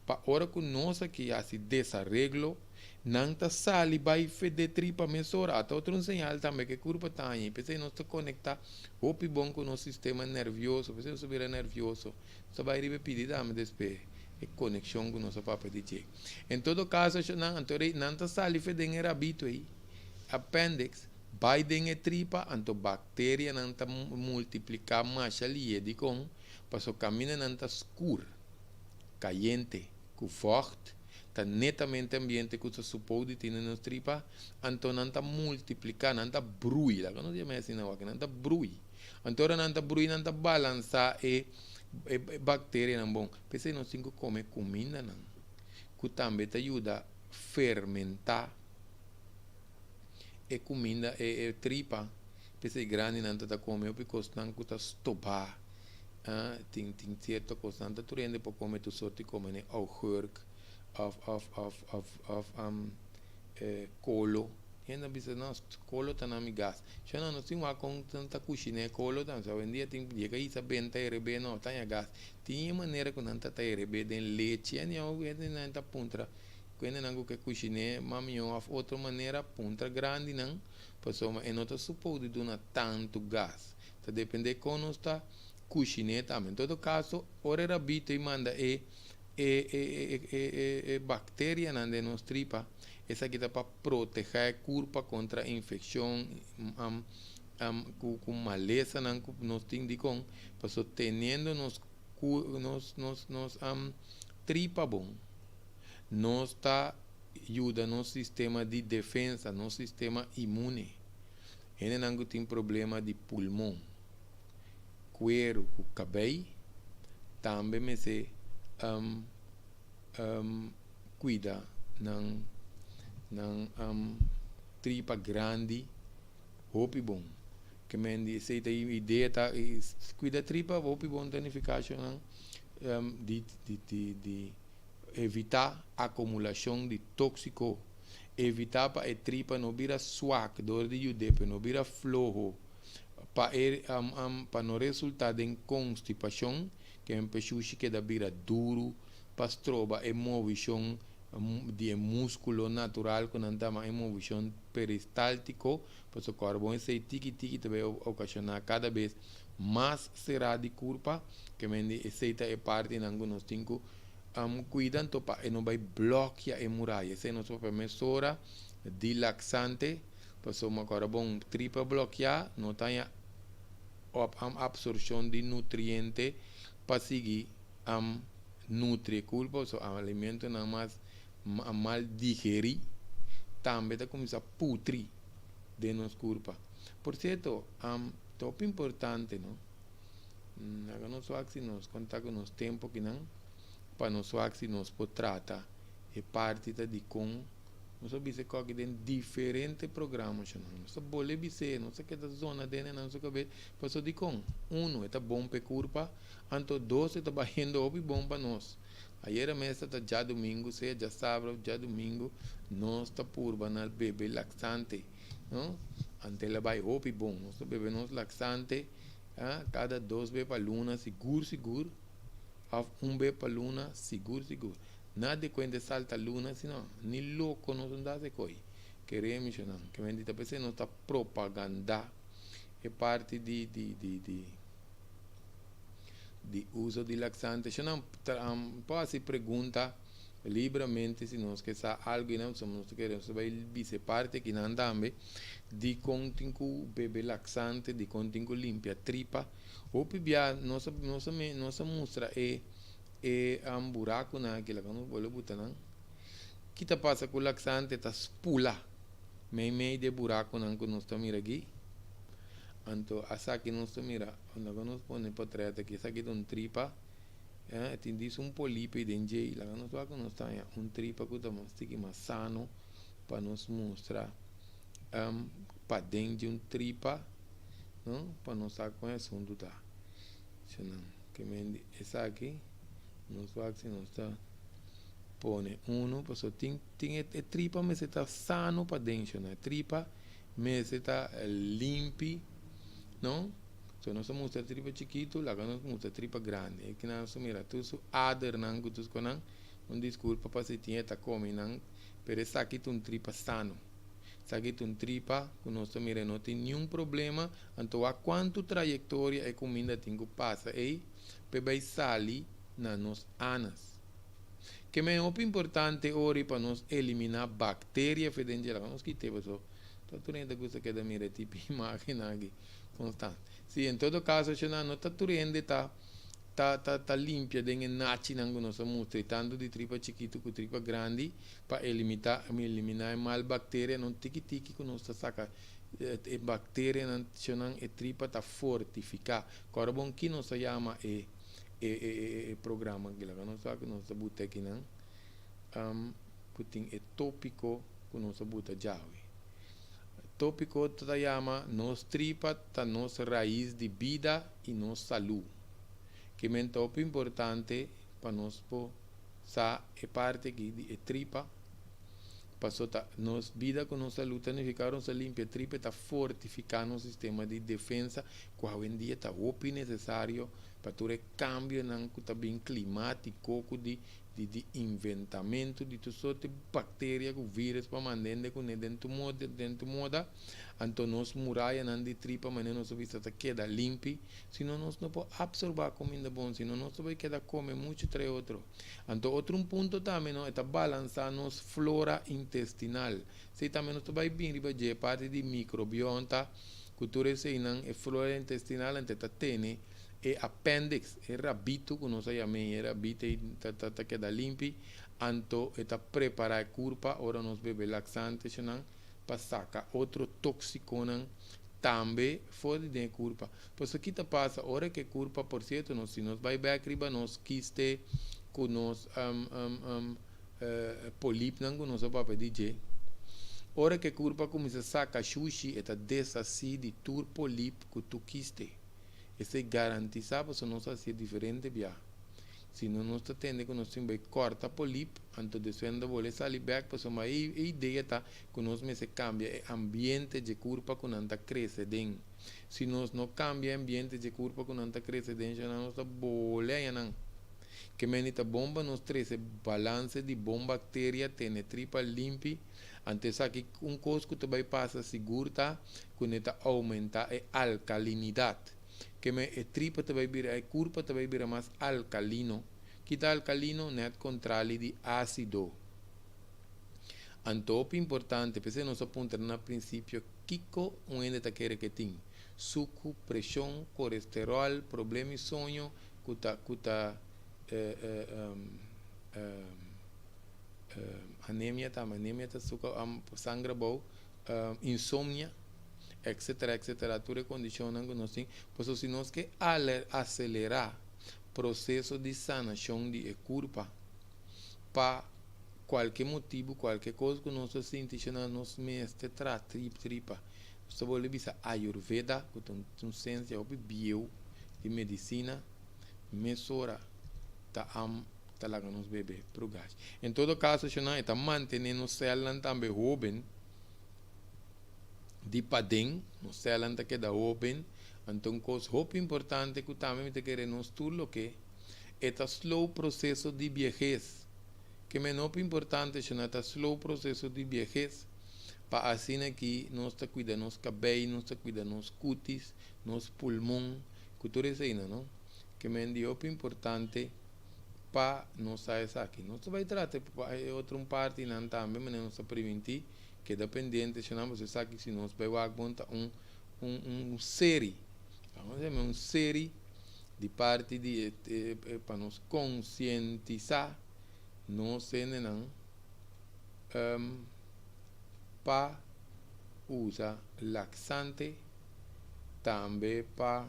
Para hora que nós aqui assim desarreglo, não tá sali vai feder tripa mesora, até outro sinal também que curva tá aí, pensei nós tá conectar o bom com o nosso sistema nervioso, pensei subir nervioso, só vai repetir também depois e conexão com o nosso papo de che. Em todo caso, não tá sali feder era habito aí, appendix vai dentro tripa, anto bactéria não tá multiplicar mais ali, de com, passo caminho não tá escuro, caliente, com forte, tá netamente ambiente que você supõe ter na tripa, anto não tá multiplicar, não tá brui, lá não diz assim não, não tá brui, anto não tá brui, não tá balançar e bactéria não bom, pensei não cinco comer comida não, que também te ajuda a fermentar e comida e tripa pese grande não tá comer porque não custa stopar tem certa coisa não tá turende para comer tu sorte como né augurk of colo e ainda bisa não colo tá na mi gas já não tem uma com tanta coxinha colo tá só vendia tem dia que isso benta e rebe não tá em gas tinha maneira que não tá rebe de leite e não tá puntra quando não que cozinhar mamio of outra maneira punta grande não passou e não está suposto de donar tanto gás tá depende como está cozinhar também em todo caso ora rabito e manda bactéria na de nos tripa essa aqui tá para proteger a curva contra infecção com maleza não nos tem de com passou tendo nos tripa bom não está ajuda no sistema de defesa, no sistema imune. Ele não tem problema de pulmão, cuero, o cabelo, também me se cuida não tripa grande, hopi bom. Que me diz se tem ideia tá cuida tripa, hopi bom tonificação de evitar acumulação de tóxico, evitar para a tripa não virar suaca, dor de judepe, não virar flojo, para não resultar em constipação, que é um peixe que vira duro, para trobar emoção de músculo natural, que não dá uma emoção peristáltico, para o carbono esse tiki também ocasionar cada vez mais será de curva, que esse é parte de alguns 5 cuidam para não vai bloquear a muralha. Se não for mesura de laxante, passou uma coisa bom, tripa bloquear, não tem a absorção de nutriente para seguir nutrir culpa, o alimento não mais mal digerir, também está começando a putrir de nos culpa. Por certo, top importante, não? Nós só que nós contar com nos tempo que não para nós aqui nos potrata e parte de com nós observamos que tem diferentes programas nós boleh bisa nós que da zona dentro nós que ver passou de com é bom para curva anto dois está baindo obi bom para nós ayer mesmo está já domingo se já sábado já domingo nós está por banal bebê laxante não ante ela vai obi bom nós bebê nós laxante cada 2 vezes para luna seguro bebê para luna seguro nada quando salta luna senão nem louco não dá se coi queremos não que bendita pessoa não está propaganda é parte de uso de laxante se não pode pergunta livremente se nós que sa algo não somos queremos vai vice parte que não também de contínuo bebê laxante de contínuo limpia tripa ou pibia nossa mostra buraco naquela como vou botar não que tá passa com laxante tá pula meio de buraco não que nós estamos aqui Anto asa que nos mira, quando nos pone para trás aqui, essa aqui um tripa, tem disso polipo e dengue, lá nos vai nos tá tripa que estamos sticky mais sano para nos mostrar para dentro tripa, não? Para nos saber com esse assunto tá. Que me essa aqui, nos vai se nos tá pone pues tem tripa, mas está sano para dentro, né? Tripa, mas está limpo, não? Se nós mostra tripa chiquito, lá nós mostra tripa grande. E que nós mira, tu su ader não, tu su não, desculpa para se tinha tá come não, pero essa aqui tu tripa sano. Essa aqui tu tripa, que nós mira não tem nenhum problema, então a quanto trajetória e comida tem que passa aí, para sair na nos anas. Que é muito importante hoje para nós eliminar bactérias fedentes. Vamos quitar isso. Todo mundo gosta que da mira tipo imagem aqui constante. Sim, em todo caso, se não está tudo tá limpia, tem nachi nango nós estamos tratando de tripa chiquito com tripa grande para eliminar mal bactéria, não tiki que nós está saca bactéria não é tripa tá fortificar. Agora bom que nós chama programa que lá nós sabe nós buta aqui não putin é tópico que nós buta jawi tópico tá chama nos tripa tá nos raiz de vida e nos saúde que é muito importante para nós sa é parte aqui de tripa passou tá nos vida com nossa luta significa nossa limpa tripa tá fortificando o sistema de defesa que hoje em dia tá necessário para ter cambio não tá bem climático de inventamento de todas sorte de bactérias com vírus para mandar dentro moda então nós muralha não de tripa mas nossa vista tá queda limpa senão nós não pode absorver comida bom senão nós vai quedar comer muito entre outro então outro ponto também não é balançar nos flora intestinal se também nós vai bem riba de parte de microbiota cultura se não é flora intestinal então tá tene e appendix, e rabito que nós chamamos, rabito tá queda limpo, anto está preparar a curva, ora nós bebe laxante, para sacar outro tóxico também fora da curva. Por isso que passa, ora que curva, por certo, nós se nós vai bem arriba, nós quiste, com nós polip, não nós vamos pedir. Ora que curva começa a sacar sushi, está desassi de tur polip que tu quiste. Esse garantiza para nós ser diferente via. Se não nós tende que nós temos corta polip, anto de suendo vole sair back, para uma ideia tá que nós me se cambia o ambiente de curva que não cresce den. Se nós não cambia ambiente de curva que não cresce den, já não está bolha não. Que menita bomba nós traz balance de bom bactéria, tem tripa limpa, antes aqui coisa que vai passar seguro tá, que neta aumenta a alcalinidade. Que me tripa te vai vir a curva te vai vir mais alcalino que tá alcalino net controle de ácido antop importante porque nós apuntamos no princípio kiko onde tá querer que tem suco pressão colesterol problema sonho cuta anemia tá suco sangue bom insônia etc. Tudo condiciona que nós temos, pois se nós que acelerar o processo de sanação de curva para qualquer motivo, qualquer coisa que nós sentimos na nossa mente, tripa. Você pode ver a Ayurveda, que tem uma ciência bio de medicina, mesura, tá lá que nós bebê, pro gás. Em todo caso, se não está mantendo célula também jovem, de padem, no célula que da open, então coisa muito importante que também te queremos tudo que é o slow processo de viejez, que é muito importante é o slow processo de viejez, para assim que nós te cuida nos cabelo, nós te cuida nos cutis, nos pulmão, que tudo isso aí, não? Que é muito importante para nós sair aqui. Nós vai tratar outra parte não também, mas nós prevenir que dependente, chamamos de saque se nós vai montar série, vamos dizer, uma série de parte de para nos conscientizar, nós não para usar laxante também para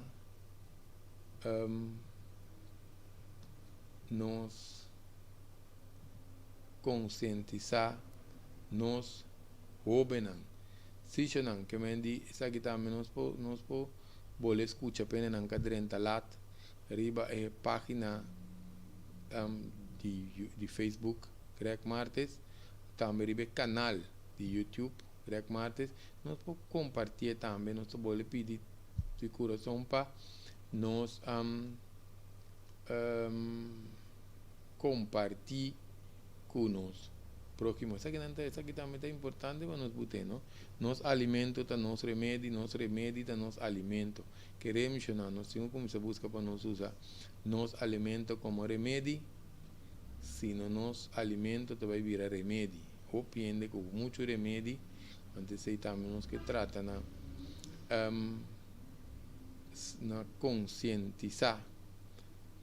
nos conscientizar nos jovens. Se não que me di essa que também nos po bole escucha pena nan cadrenta lat riba página de Facebook Greg Martes, também riba canal de YouTube Greg Martes, nós po compartilhar também, nós bole pedir de coração para nós compartilhar com nós próximo. Essa aqui também é importante para nós botar, não? Nos alimento tá nos remédio tá nos alimento. Queremos não, nós temos como se busca para nós usar nos alimento como remédio, se não nos alimento vai virar remédio. Ou pende com muito remédio, antes aí também nós que trata na conscientizar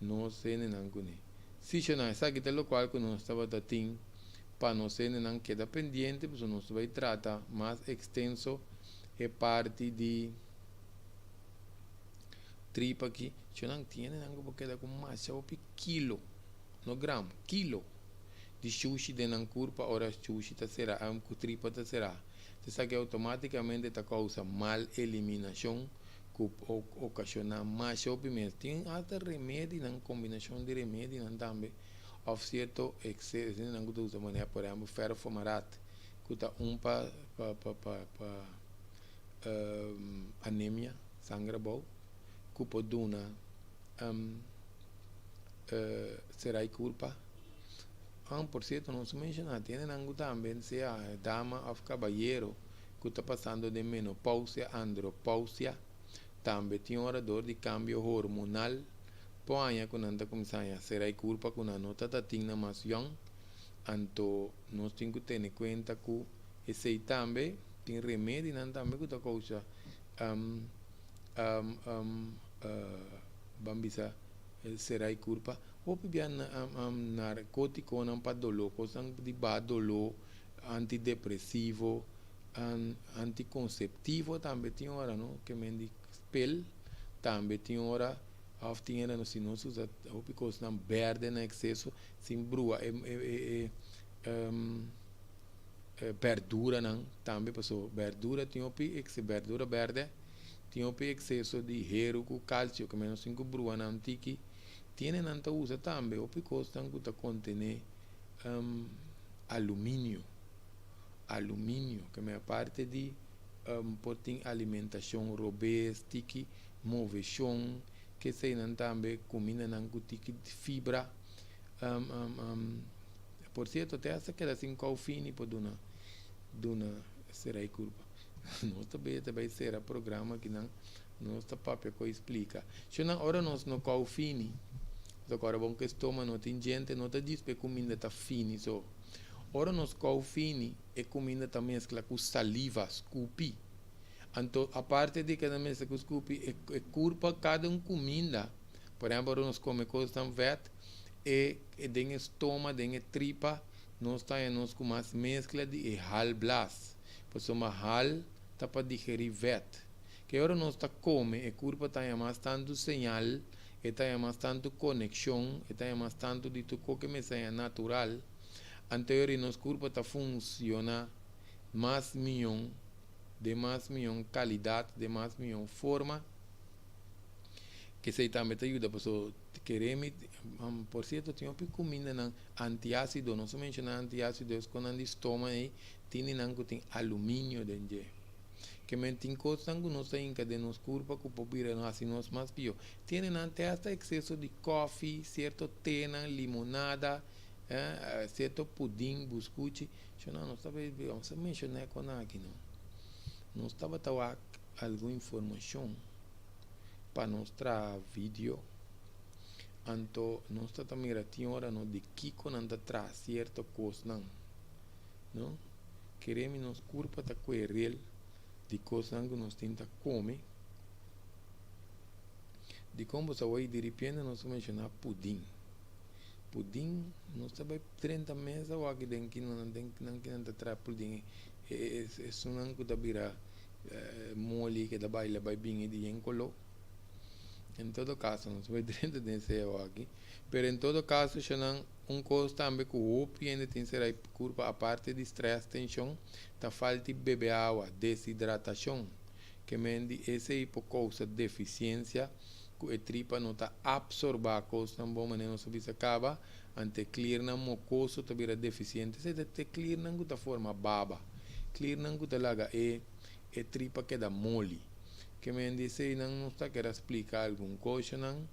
nós não com se não essa aqui é o qual que nós estava tratando para nós não queda pendiente, porque nós vai tratar mais extenso é parte de tripa aqui, se não tem não porque queda com massa ou quilo, no gramo, quilo de sushi de não curva, ora sushi tá será, tripa tá será, isso aqui automaticamente tá causa mal eliminação, que ocasiona massa ou pimenta, tem até remédio, não combinação de remédio, não também of certo excesso não gusta usa maneira por exemplo ferro fumarate cuta para anemia sangue bom cupo duna será culpa por certo não se menciona tem não também se a dama of caballero que está passando de menopausia andropausia também tem orador de cambio hormonal poanya quando anda começando a ser a culpa quando a nota tá tinha mais young, então nós temos que ter em conta que esse também tem remédio não também que tá causa bambisa ser a culpa ou bem narcótico não para dolor, coisa de dolor, antidepressivo, anticonceptivo também tem hora não que me diz pel também tem hora of tinha no sinus usa o because não verde na excesso sim brua verdura não também passou verdura tinha o verdura verde tinha o excesso de hierro com cálcio que menos cinco brua não tiki tinha não tá usa também o because não tá contém alumínio que é parte de por ter alimentação robust tiki moveção que sei não também comida não com fibra por certo até essa que assim calfine por dona será culpa não também será programa que não está papel que explica se não hora nós no calfine agora bom que estoma não tem gente não tá diz que comida tá fine só ora nós calfine e comida também mescla com saliva scupi. Então, a parte de cada mesa que escupe é culpa cada comida. Por exemplo, nós comemos coisas tão vet e tem estômago, tem tripa, nós temos com mais mescla de hal blas. Por isso, uma hal está para digerir vet. Que agora nós está come e culpa tem mais tanto sinal, e tem mais tanto conexão, e tem mais tanto de tudo que me seja natural. Anterior, nós culpa está funciona mais milhão de mais melhor qualidade, de mais melhor forma, que se também te ajuda, porque queremos, por certo, tem uma comida antiácido, não somente antiácido, quando a estômago aí, tem alumínio dentro. Que tem coisas que não tem que de nos corpo, que pode vir assim nos mais pior. Tem até excesso de coffee, certo té, limonada, certo pudim, biscoito, não sabe, vamos mencionar com aqui não. Nós estava a alguma informação para mostrar vídeo, então nós estamos mirando hora no de que quando traz certa coisa não queremos nos curva ta coerel de coisa que nós tenta comer de como se vai de repente nós mencionar pudim nós estamos 30 meses ou aqui dentro não tem traz pudim é não que tá vira moli que da baila vai bem de encolo. Em todo caso, não vai dentro de seu aqui. Pero em todo caso, já não coisa também que o opio tem ser aí curva a parte de estresse, tensão, tá falta de beber água, desidratação, que mende essa é por causa de deficiência, que a tripa não está absorver a coisa tão bom, mas não se acaba, ante clear na mucoso tá vira deficiente, se te clear na guta forma baba, clear na guta laga e tripa que dá mole. Que me dice não está quer explicar alguma coisa não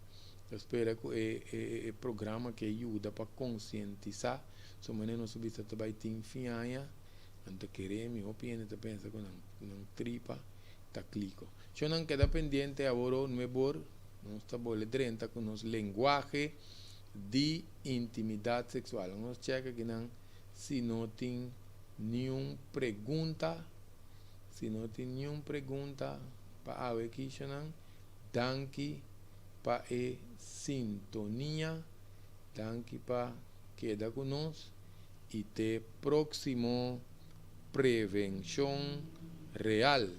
espera que é programa que ajuda para conscientizar so maneira não subir se vai ter fianha ante querer minha opinião te pensa que não tripa tá clico eu não queda pendente agora não é bor não está bom ledrenta com nos linguagem de intimidade sexual nós checa que não se não tem nenhuma pergunta para a questionan, danke para a sintonia, danke para quedar conosco e até próximo prevenção real.